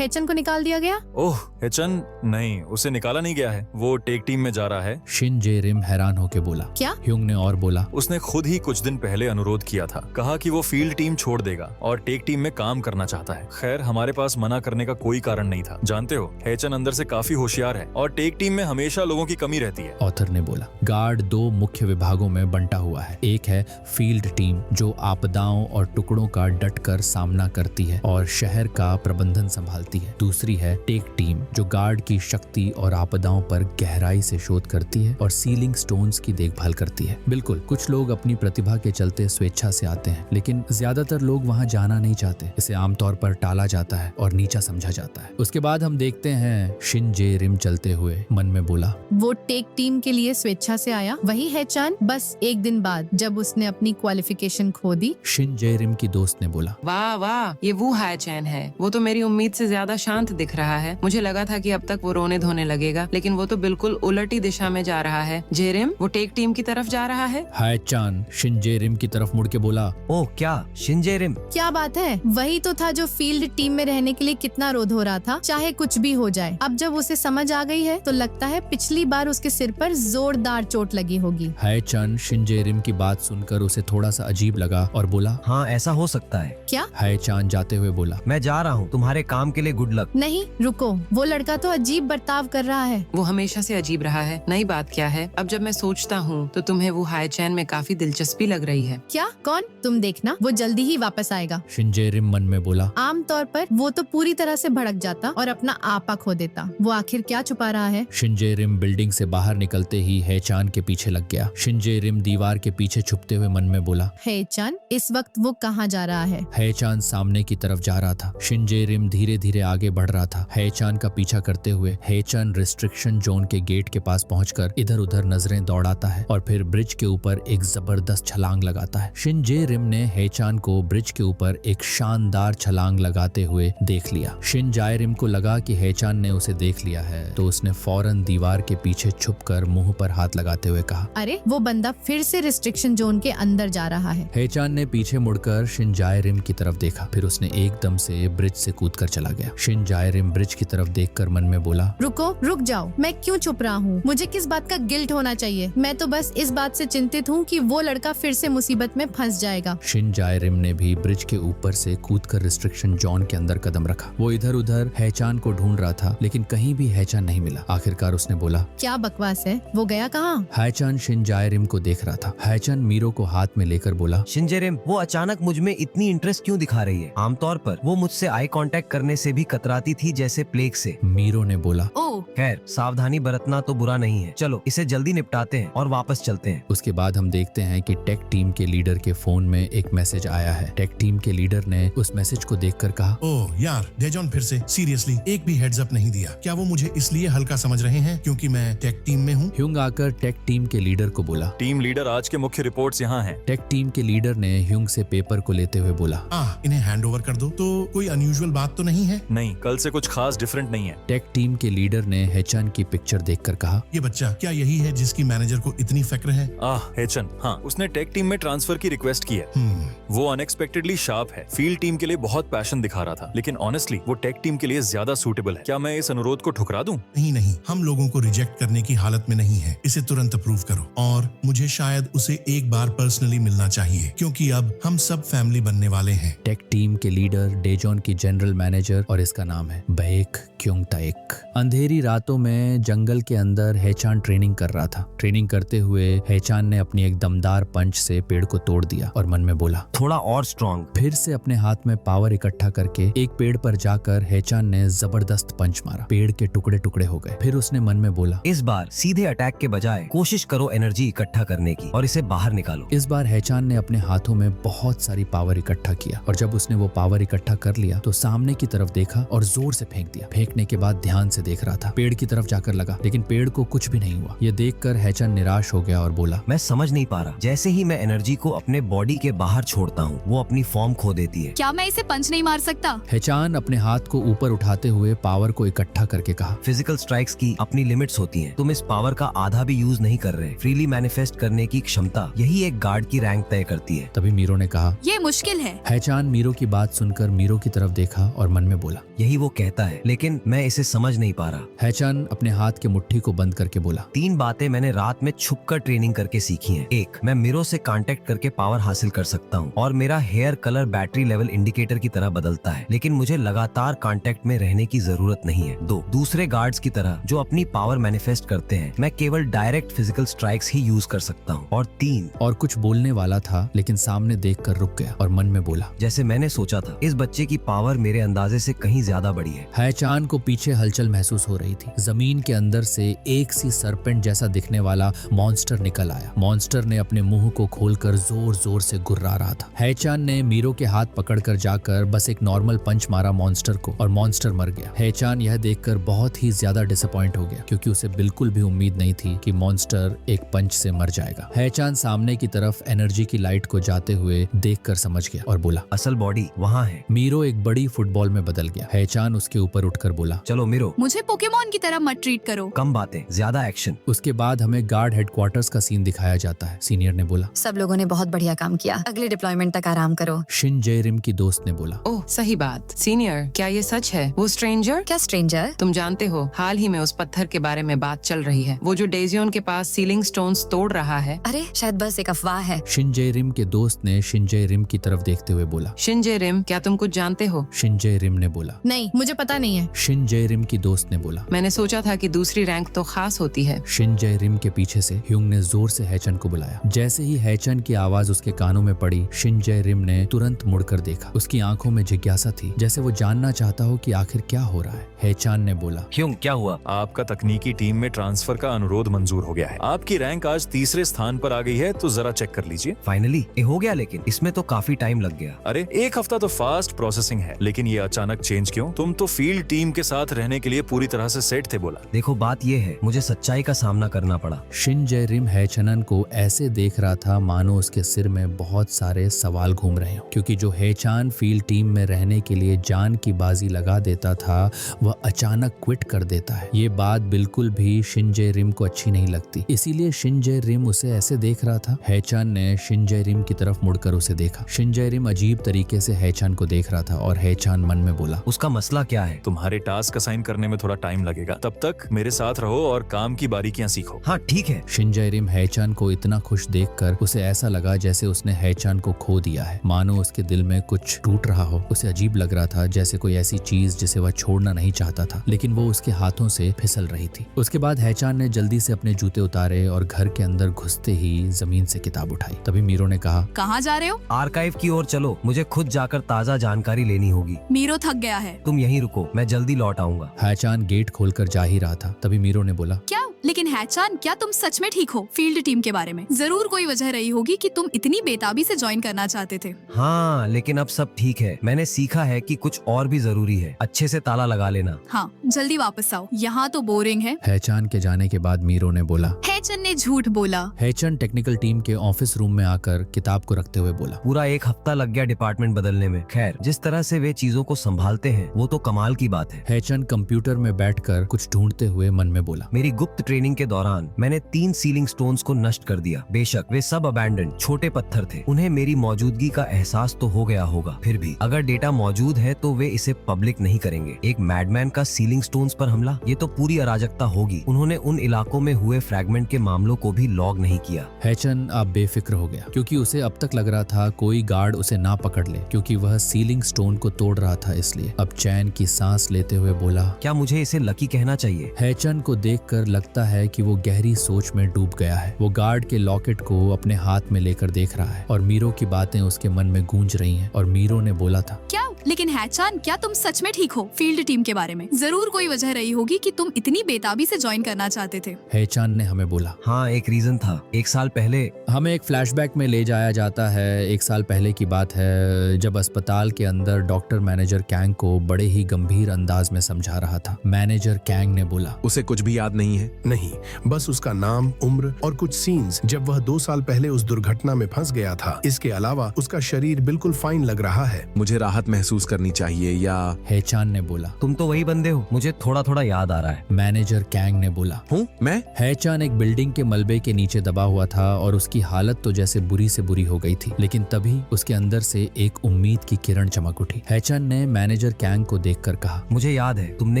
हेचन को निकाल दिया गया? ओह, हेचन नहीं, उसे निकाला नहीं गया है। वो टेक टीम में जा रहा है। शिनजे रिम हैरान होके बोला, क्या? ह्यूंग ने और बोला, उसने खुद ही कुछ दिन पहले अनुरोध किया था। कहा कि वो फील्ड टीम छोड़ देगा और टेक टीम में काम करना चाहता है। खैर, हमारे पास मना करने का कोई कारण नहीं था। जानते हो, हेचन अंदर से काफी होशियार है और टेक टीम में हमेशा लोगों की कमी रहती है। ऑथर ने बोला। गार्ड 2 मुख्य विभागों में बंटा हुआ है। एक है फील्ड टीम जो आपदाओं और टुकड़ों का डटकर सामना करती है और शहर का प्रबंधन संभालती है। दूसरी है टेक टीम जो गार्ड की शक्ति और आपदाओं पर गहराई से शोध करती है और सीलिंग स्टोन्स की देखभाल करती है। बिल्कुल, कुछ लोग अपनी प्रतिभा के चलते स्वेच्छा से आते हैं, लेकिन ज्यादातर लोग वहां जाना नहीं चाहते। इसे आमतौर पर टाला जाता है और नीचा समझा जाता है। उसके बाद हम देखते हैं शिनजे रिम चलते हुए मन में बोला, वो टेक टीम के लिए स्वेच्छा से आया, वही है चान, बस एक दिन बाद जब उसने अपनी क्वालिफिकेशन खो दी। शिनजे रिम की दोस्त ने बोला, वाह वाह, ये वो हाई चैन है। वो तो मेरी उम्मीद से ज्यादा शांत दिख रहा है। मुझे लगा था कि अब तक वो रोने धोने लगेगा, लेकिन वो तो बिल्कुल उलटी दिशा में जा रहा है। जेरिम, वो टेक टीम की तरफ जा रहा है। हाय चान शिनजे रिम की तरफ मुड़ के बोला, ओह क्या शिनजे रिम? क्या बात है, वही तो था जो फील्ड टीम में रहने के लिए कितना रोध हो रहा था, चाहे कुछ भी हो जाए। अब जब उसे समझ आ गई है तो लगता है पिछली बार उसके सिर पर जोरदार चोट लगी होगी। हाय चान शिनजे रिम की बात सुनकर उसे थोड़ा सा अजीब लगा और बोला, हाँ ऐसा हो सकता है। क्या? हाय चान जाते हुए बोला, मैं जा रहा हूँ, तुम्हारे काम के लिए गुड लक। नहीं रुको, वो लड़का तो अजीब बर्ताव कर रहा है। वो हमेशा से अजीब रहा है। नई बात क्या है? अब जब मैं सोचता हूँ तो तुम्हें वो हाई चैन में काफी दिलचस्पी लग रही है। क्या? कौन? तुम देखना, वो जल्दी ही वापस आएगा। शिनजे रिम मन में बोला। आमतौर पर वो तो पूरी तरह से भड़क जाता और अपना आपा खो देता। वो आखिर क्या छुपा रहा है? शिनजे रिम बिल्डिंग से बाहर निकलते ही हेचान के पीछे लग गया। शिनजे रिम दीवार के पीछे छुपते हुए मन में बोला, हेचान, इस वक्त वो कहाँ जा रहा है? हेचान सामने की तरफ जा रहा था। शिनजे रिम धीरे धीरे आगे बढ़ रहा था। हेचान का पीछा करते हुए हेचान रिस्ट्रिक्शन जोन के गेट के पास पहुंचकर इधर उधर नजरें दौड़ाता है और फिर ब्रिज के ऊपर एक जबरदस्त छलांग लगाता है। शिनजे रिम ने हेचान को ब्रिज के ऊपर एक शानदार छलांग लगाते हुए देख लिया। शिनजाए रिम को लगा कि हेचान ने उसे देख लिया है, तो उसने फौरन दीवार के पीछे छुपकर मुंह पर हाथ लगाते हुए कहा, अरे वो बंदा फिर से रिस्ट्रिक्शन जोन के अंदर जा रहा है। हेचान ने पीछे मुड़कर शिनजाए रिम की तरफ देखा, फिर उसने एकदम से ब्रिज से कूदकर चला गया। शिनजाए रिम ब्रिज की तरफ देखकर मन में बोला, रुक जाओ, मैं क्यों छुप रहा हूँ? मुझे किस बात का गिल्ट होना चाहिए? मैं तो बस इस बात से चिंतित हूँ कि वो लड़का फिर से मुसीबत में फंस जाएगा। शिनजाए रिम ने भी ब्रिज के ऊपर से कूदकर रिस्ट्रिक्शन जोन के अंदर कदम रखा। वो इधर उधर हेचान को ढूंढ रहा था, लेकिन कहीं भी हेचान नहीं मिला। आखिरकार उसने बोला, क्या बकवास है, वो गया कहाँ? हेचान शिनजाए रिम को देख रहा था। हेचान मीरो को हाथ में लेकर बोला, शिनजे रिम, वो अचानक मुझ में इतनी इंटरेस्ट क्यों दिखा रही है? आमतौर पर वो मुझसे आई कांटेक्ट करने से भी कतराती थी जैसे प्लेग से। मीरो ने बोला, खैर सावधानी बरतना तो बुरा नहीं है। चलो इसे जल्दी निपटाते हैं और वापस चलते हैं। उसके बाद हम देखते हैं कि टेक टीम के लीडर के फोन में एक मैसेज आया है। टेक टीम के लीडर ने उस मैसेज को देखकर कहा, ओह यार, डेजॉन फिर से सीरियसली एक भी हेड्स अप नहीं दिया। क्या वो मुझे इसलिए हल्का समझ रहे हैं क्योंकि मैं टेक टीम में हूँ? ह्यूंग आकर टेक टीम के लीडर को बोला, टीम लीडर, आज के मुख्य रिपोर्ट्स यहाँ हैं। टेक टीम के लीडर ने ह्यूंग से पेपर को लेते हुए बोला, इन्हें हैंड ओवर कर दो। तो कोई अनयूजुअल बात तो नहीं है? नहीं, कल से कुछ खास डिफरेंट नहीं है। टेक टीम के लीडर ने हेचान की पिक्चर देखकर कहा, ये बच्चा क्या यही है जिसकी मैनेजर को इतनी फिक्र है? हेचन, हाँ, उसने टेक टीम में ट्रांसफर की रिक्वेस्ट की है। वो अनएक्सपेक्टेडली शार्प है, फील्ड टीम के लिए बहुत पैशन दिखा रहा था, लेकिन ऑनेस्टली वो टेक टीम के लिए ज्यादा सूटेबल है। क्या मैं इस अनुरोध को ठुकरा दूं? नहीं, हम लोगों को रिजेक्ट करने की हालत में नहीं है। इसे तुरंत अप्रूव करो और मुझे शायद उसे एक बार पर्सनली मिलना चाहिए, क्योंकि अब हम सब फैमिली बनने वाले हैं। टेक टीम के लीडर डेजॉन की जनरल मैनेजर और इसका नाम है बैक क्योंगताएक। अंधेरी रातों में जंगल के अंदर हेचान ट्रेनिंग कर रहा था। ट्रेनिंग करते हुए हेचान ने अपनी एक दमदार पंच से पेड़ को तोड़ दिया और मन में बोला, थोड़ा और स्ट्रॉन्ग। फिर से अपने हाथ में पावर इकट्ठा करके एक पेड़ पर जाकर हेचान ने जबरदस्त पंच मारा। पेड़ के टुकड़े टुकड़े हो गए। फिर उसने मन में बोला, इस बार सीधे अटैक के बजाय कोशिश करो एनर्जी इकट्ठा करने की और इसे बाहर निकालो। इस बार हेचान ने अपने हाथों में बहुत सारी पावर इकट्ठा किया और जब उसने वो पावर इकट्ठा कर लिया तो सामने की तरफ देखा और जोर से फेंक दिया। फेंकने के बाद ध्यान से देख रहा था। पेड़ की तरफ जाकर लगा, लेकिन पेड़ को कुछ भी नहीं हुआ। ये देखकर हेचान निराश हो गया और बोला, मैं समझ नहीं पा रहा, जैसे ही मैं एनर्जी को अपने बॉडी के बाहर छोड़ता हूँ वो अपनी फॉर्म खो देती है। क्या मैं इसे पंच नहीं मार सकता? हेचान अपने हाथ को ऊपर उठाते हुए पावर को इकट्ठा करके कहा, फिजिकल स्ट्राइक्स की अपनी लिमिट्स होती हैं। तुम इस पावर का आधा भी यूज नहीं कर रहे। फ्रीली मैनिफेस्ट करने की क्षमता, यही एक गार्ड की रैंक तय करती है। तभी मीरो ने कहा, ये मुश्किल है। हेचान मीरो की बात सुनकर मीरो की तरफ देखा और मन में बोला, यही वो कहता है, लेकिन मैं इसे समझ नहीं पा रहा। हेचान अपने हाथ के मुट्ठी को बंद करके बोला, 3 बातें मैंने रात में छुपकर ट्रेनिंग करके सीखी हैं। 1, मैं मीरो से कांटेक्ट करके पावर हासिल कर सकता हूँ और मेरा hair colour battery level level indicator की तरह बदलता है, लेकिन मुझे लगातार कांटेक्ट में रहने की जरूरत नहीं है। 2, दूसरे गार्ड्स की तरह जो अपनी पावर मैनिफेस्ट करते हैं, मैं केवल डायरेक्ट फिजिकल स्ट्राइक्स ही यूज कर सकता हूँ। और 3, और कुछ बोलने वाला था लेकिन सामने देखकर रुक गया और मन में बोला, जैसे मैंने सोचा था, इस बच्चे की पावर मेरे अंदाजे से कहीं ज्यादा बड़ी है। हैचान को पीछे हलचल महसूस हो रही थी। जमीन के अंदर से एक सी सरपेंट जैसा दिखने वाला मॉन्स्टर निकल आया। मॉन्स्टर ने अपने मुंह को खोलकर जोर जोर से गुर्रा रहा था। हैचान ने मीरो के हाथ पकड़कर जाकर बस एक नॉर्मल पंच मारा मॉन्स्टर को और मॉन्स्टर मर गया। हैचान यह देखकर बहुत ही ज्यादा डिसअपॉइंट हो गया क्योंकि उसे बिल्कुल भी उम्मीद नहीं थी कि मॉन्स्टर एक पंच से मर जाएगा। हैचान सामने की तरफ एनर्जी की लाइट को जाते हुए देखकर समझ गया और बोला, असल बॉडी वहाँ है। मीरो एक बड़ी फुटबॉल में बदल गया। हैचान उसके ऊपर उठकर बोला, चलो मीरो, मुझे पोकेमॉन की तरह मत ट्रीट करो। कम बातें, ज्यादा एक्शन। उसके बाद हमें गार्ड हेडक्वार्टर्स का सीन दिखाया जाता है। सीनियर ने बोला, सब लोगों ने बहुत बढ़िया काम किया, अगले डिप्लॉयमेंट तक आराम करो। शिन जेरिम की दोस्त ने बोला, ओह सही बात। सीनियर, क्या ये सच है? वो स्ट्रेंजर? क्या स्ट्रेंजर? तुम जानते हो, हाल ही में उस पत्थर के बारे में बात चल रही है, वो जो डेजियन के पास सीलिंग स्टोन्स तोड़ रहा है। अरे शायद बस एक अफवाह है। शिन जेरिम के दोस्त ने शिन जेरिम की तरफ देखते हुए बोला, शिन जेरिम, क्या तुम कुछ जानते हो? शिन जेरिम ने बोला, नहीं, मुझे पता नहीं है। शिन जेरिम की दोस्त ने बोला, मैंने सोचा था कि दूसरी रैंक तो खास होती है। शिन जेरिम के पीछे से ह्यूंग ने जोर से हैचन को बुलाया। जैसे ही हैचन की आवाज उसके कानों में पड़ी, शिन जेरिम ने तुरंत मुड़कर देखा। उसकी आंखों में जिज्ञासा थी, जैसे वो जानना चाहता हो कि आखिर क्या हो रहा है। हैचान ने बोला, ह्यूंग क्या हुआ? आपका तकनीकी टीम में ट्रांसफर का अनुरोध मंजूर हो गया है। आपकी रैंक आज 3रे स्थान पर आ गई है, तो जरा चेक कर लीजिए। फाइनली ये हो गया, लेकिन इसमें तो काफी टाइम लग गया। अरे 1 हफ्ता तो फास्ट प्रोसेसिंग है, लेकिन ये अचानक चेंज क्यों? तुम तो फील्ड टीम के साथ रहने के लिए पूरी तरह से सेट थे। बोला, देखो बात ये है, मुझे सच्चाई का सामना करना पड़ा। शिन जेरिम हैचनन को ऐसे देख रहा था मानो उसके सिर में बहुत सारे सवाल घूम रहे हो, क्योंकि जो हैचान फील्ड टीम में रहने के लिए जान की बाजी लगा देता था, वह अचानक क्विट कर देता है। ये बात बिल्कुल भी शिन जेरिम को अच्छी नहीं लगती, इसीलिए शिन जेरिम उसे ऐसे देख रहा था। हैचान ने शिन जेरिम की तरफ मुड़कर उसे देखा। शिन जेरिम अजीब तरीके से हैचान को देख रहा था और हैचान मन में बोला, उसका मसला क्या है? तुम्हारे टास्क असाइन करने में थोड़ा टाइम लगेगा, तब तक मेरे साथ रहो और काम की बारीकियां सीखो। हाँ ठीक है। शिन जेरिम हैचान को इतना खुश देखकर उसे ऐसा लगा जैसे उसने हैचान को खो दिया है, मानो उसके दिल में कुछ टूट रहा हो। उसे अजीब लग रहा था, जैसे कोई ऐसी चीज जिसे वह छोड़ना नहीं चाहता था, लेकिन वो उसके हाथों से फिसल रही थी। उसके बाद हैचान ने जल्दी से अपने जूते उतारे और घर के अंदर घुसते ही जमीन से किताब उठाई। तभी मीरो ने कहा, कहाँ जा रहे हो? आर्काइव की ओर चलो, मुझे खुद जाकर ताज़ा जानकारी लेनी होगी। मीरो थक गया है। तुम यहीं रुको, मैं जल्दी लौट आऊंगा। हैचान गेट खोलकर जा ही रहा था, तभी मीरो ने बोला, क्या? लेकिन हैचान, क्या तुम सच में ठीक हो? फील्ड टीम के बारे में जरूर कोई वजह रही होगी कि तुम इतनी बेताबी से ज्वाइन करना चाहते थे। हाँ, लेकिन अब सब ठीक है। मैंने सीखा है कि कुछ और भी जरूरी है। अच्छे से ताला लगा लेना। हाँ, जल्दी वापस आओ, यहाँ तो बोरिंग है। हैचान के जाने के बाद मीरो ने बोला, हैचन ने झूठ बोला। हैचन टेक्निकल टीम के ऑफिस रूम में आकर किताब को रखते हुए बोला, पूरा 1 हफ्ता लग गया डिपार्टमेंट बदलने में। खैर, जिस तरह से वे चीजों को संभालते हैं वो तो कमाल की बात है। हैचन कंप्यूटर में बैठकर कुछ ढूंढते हुए मन में बोला, मेरी गुप्त ट्रेनिंग के दौरान मैंने 3 सीलिंग स्टोन्स को नष्ट कर दिया। बेशक वे सब अबैंडन छोटे पत्थर थे, उन्हें मेरी मौजूदगी का एहसास तो हो गया होगा, फिर भी अगर डेटा मौजूद है तो वे इसे पब्लिक नहीं करेंगे। एक मैडमैन का सीलिंग स्टोन्स पर हमला, ये तो पूरी अराजकता होगी। उन्होंने उन इलाकों में हुए फ्रैगमेंट के मामलों को भी लॉग नहीं किया। हैचन अब बेफिक्र हो गया, क्योंकि उसे अब तक लग रहा था कोई गार्ड उसे ना पकड़ ले, क्योंकि वह सीलिंग स्टोन को तोड़ रहा था। इसलिए अब चैन की सांस लेते हुए बोला, क्या मुझे इसे लकी कहना चाहिए? हैचन को देखकर लगता है कि वो गहरी सोच में डूब गया है। वो गार्ड के लॉकेट को अपने हाथ में लेकर देख रहा है और मीरो की बातें उसके मन में गूंज रही हैं। और मीरो ने बोला था, क्या? लेकिन हैचान, क्या तुम सच में ठीक हो? फील्ड टीम के बारे में जरूर कोई वजह रही होगी कि तुम इतनी बेताबी से ज्वाइन करना चाहते थे। हैचान ने हमें बोला, हाँ, एक रीजन था। 1 साल पहले हमें एक फ्लैशबैक में ले जाया जाता है। 1 साल पहले की बात है, जब अस्पताल के अंदर डॉक्टर मैनेजर कैंग को बड़े ही गंभीर अंदाज में समझा रहा था। मैनेजर कैंग ने बोला, उसे कुछ भी याद नहीं है? नहीं, बस उसका नाम, उम्र और कुछ सीन्स जब वह 2 साल पहले उस दुर्घटना में फंस गया था। इसके अलावा उसका शरीर बिल्कुल फाइन लग रहा है। मुझे राहत महसूस महसूस करनी चाहिए या हेचान ने बोला। तुम तो वही बंदे हो, मुझे थोड़ा थोड़ा याद आ रहा है। मैनेजर कैंग ने बोला। हूँ मैं? हेचान एक बिल्डिंग के मलबे के नीचे दबा हुआ था और उसकी हालत तो जैसे बुरी से बुरी हो गई थी, लेकिन तभी उसके अंदर से एक उम्मीद की किरण चमक उठी। हेचान ने मैनेजर कैंग को देखकर कहा, मुझे याद है, तुमने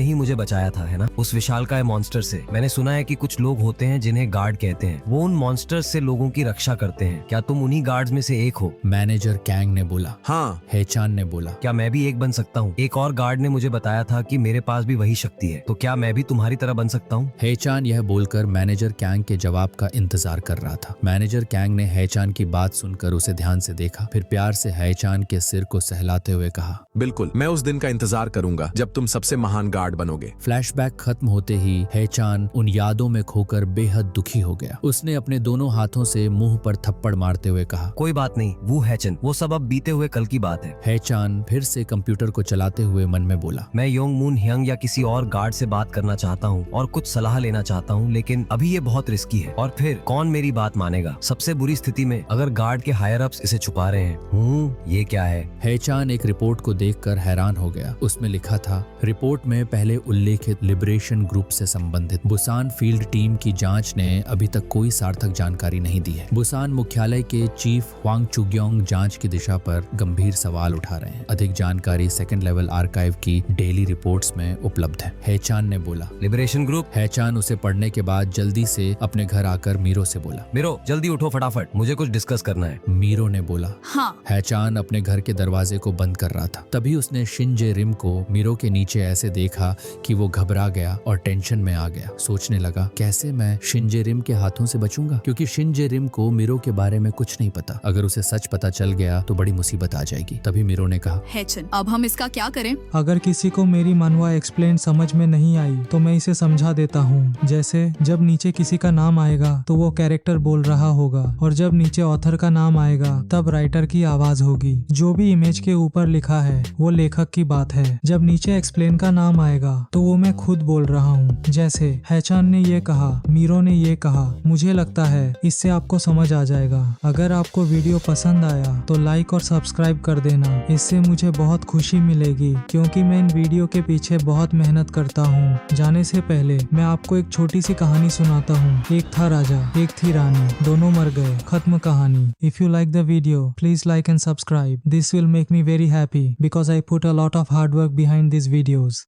ही मुझे बचाया था, है ना, उस विशालकाय मॉन्स्टर से। मैंने सुना है कि कुछ लोग होते हैं जिन्हें गार्ड कहते हैं, वो उन मॉन्स्टर्स से लोगों की रक्षा करते हैं। क्या तुम उन्हीं गार्ड्स में से एक हो? मैनेजर कैंग ने बोला। हाँ। हेचान ने बोला। क्या मैं भी एक बन सकता हूँ? एक और गार्ड ने मुझे बताया था कि मेरे पास भी वही शक्ति है, तो क्या मैं भी तुम्हारी तरह बन सकता हूँ? हेचान यह बोलकर मैनेजर कैंग के जवाब का इंतजार कर रहा था। मैनेजर कैंग ने हेचान की बात सुनकर उसे ध्यान से देखा, फिर प्यार से हेचान के सिर को सहलाते हुए कहा, बिल्कुल, मैं उस दिन का इंतजार करूंगा जब तुम सबसे महान गार्ड बनोगे। फ्लैशबैक खत्म होते ही हेचान उन यादों में खोकर बेहद दुखी हो गया। उसने अपने दोनों हाथों से मुंह पर थप्पड़ मारते हुए कहा, कोई बात नहीं वो हेचन, वो सब अब बीते हुए कल की बात है। हेचान फिर से कंप्यूटर को चलाते हुए मन में बोला, मैं योंग मून ह्यंग या किसी और गार्ड से बात करना चाहता हूँ और कुछ सलाह लेना चाहता हूँ, लेकिन अभी ये बहुत रिस्की है। और फिर कौन मेरी बात मानेगा? सबसे बुरी स्थिति में अगर गार्ड के हायर अप्स इसे छुपा रहे हैं। ये क्या है? हेचान एक रिपोर्ट को देखकर हैरान हो गया। उसमें लिखा था, रिपोर्ट में पहले उल्लेखित लिबरेशन ग्रुप से संबंधित बुसान फील्ड टीम की जांच ने अभी तक कोई सार्थक जानकारी नहीं दी है। बुसान मुख्यालय के चीफ हुआंग चुग्योंग जांच की दिशा पर गंभीर सवाल उठा रहे हैं। अधिक जानकारी सेकंड लेवल आर्काइव की डेली रिपोर्ट्स में उपलब्ध है। हेचान ने बोला। Liberation group? हेचान उसे पढ़ने के बाद जल्दी से अपने घर आकर मीरो से बोला, मीरो जल्दी उठो फटाफट, मुझे कुछ डिस्कस करना है। मीरो ने बोला। हाँ। हेचान अपने घर के दरवाजे को बंद कर रहा था, तभी उसने शिंजे रिम को मीरो के नीचे ऐसे देखा कि वो घबरा गया और टेंशन में आ गया। सोचने लगा, कैसे मैं शिंजे रिम के हाथों से बचूंगा, क्योंकि शिंजे रिम को मीरो के बारे में कुछ नहीं पता। अगर उसे सच पता चल गया तो बड़ी मुसीबत आ जाएगी। तभी मीरो ने कहा, हेचन, अब हम इसका क्या करें? अगर किसी को मेरी मनवा एक्सप्लेन समझ में नहीं आई तो मैं इसे समझा देता हूँ। जैसे जब नीचे किसी का नाम आएगा तो वो कैरेक्टर बोल रहा होगा, और जब नीचे ऑथर का नाम आएगा तब राइटर की आवाज होगी। जो भी इमेज के ऊपर लिखा है वो लेखक की बात है। जब नीचे एक्सप्लेन का नाम आएगा तो वो मैं खुद बोल रहा हूँ। जैसे हेचान ने ये कहा, मीरो ने ये कहा। मुझे लगता है इससे आपको समझ आ जाएगा। अगर आपको वीडियो पसंद आया तो लाइक और सब्सक्राइब कर देना, इससे मुझे बहुत खुशी मिलेगी, क्योंकि मैं इन वीडियो के पीछे बहुत मेहनत करता हूँ। जाने से पहले मैं आपको एक छोटी सी कहानी सुनाता हूँ। एक था राजा, एक थी रानी, दोनों मर गए, खत्म कहानी। If you like the video please like and subscribe. This will make me very happy because I put a lot of hard work behind these videos.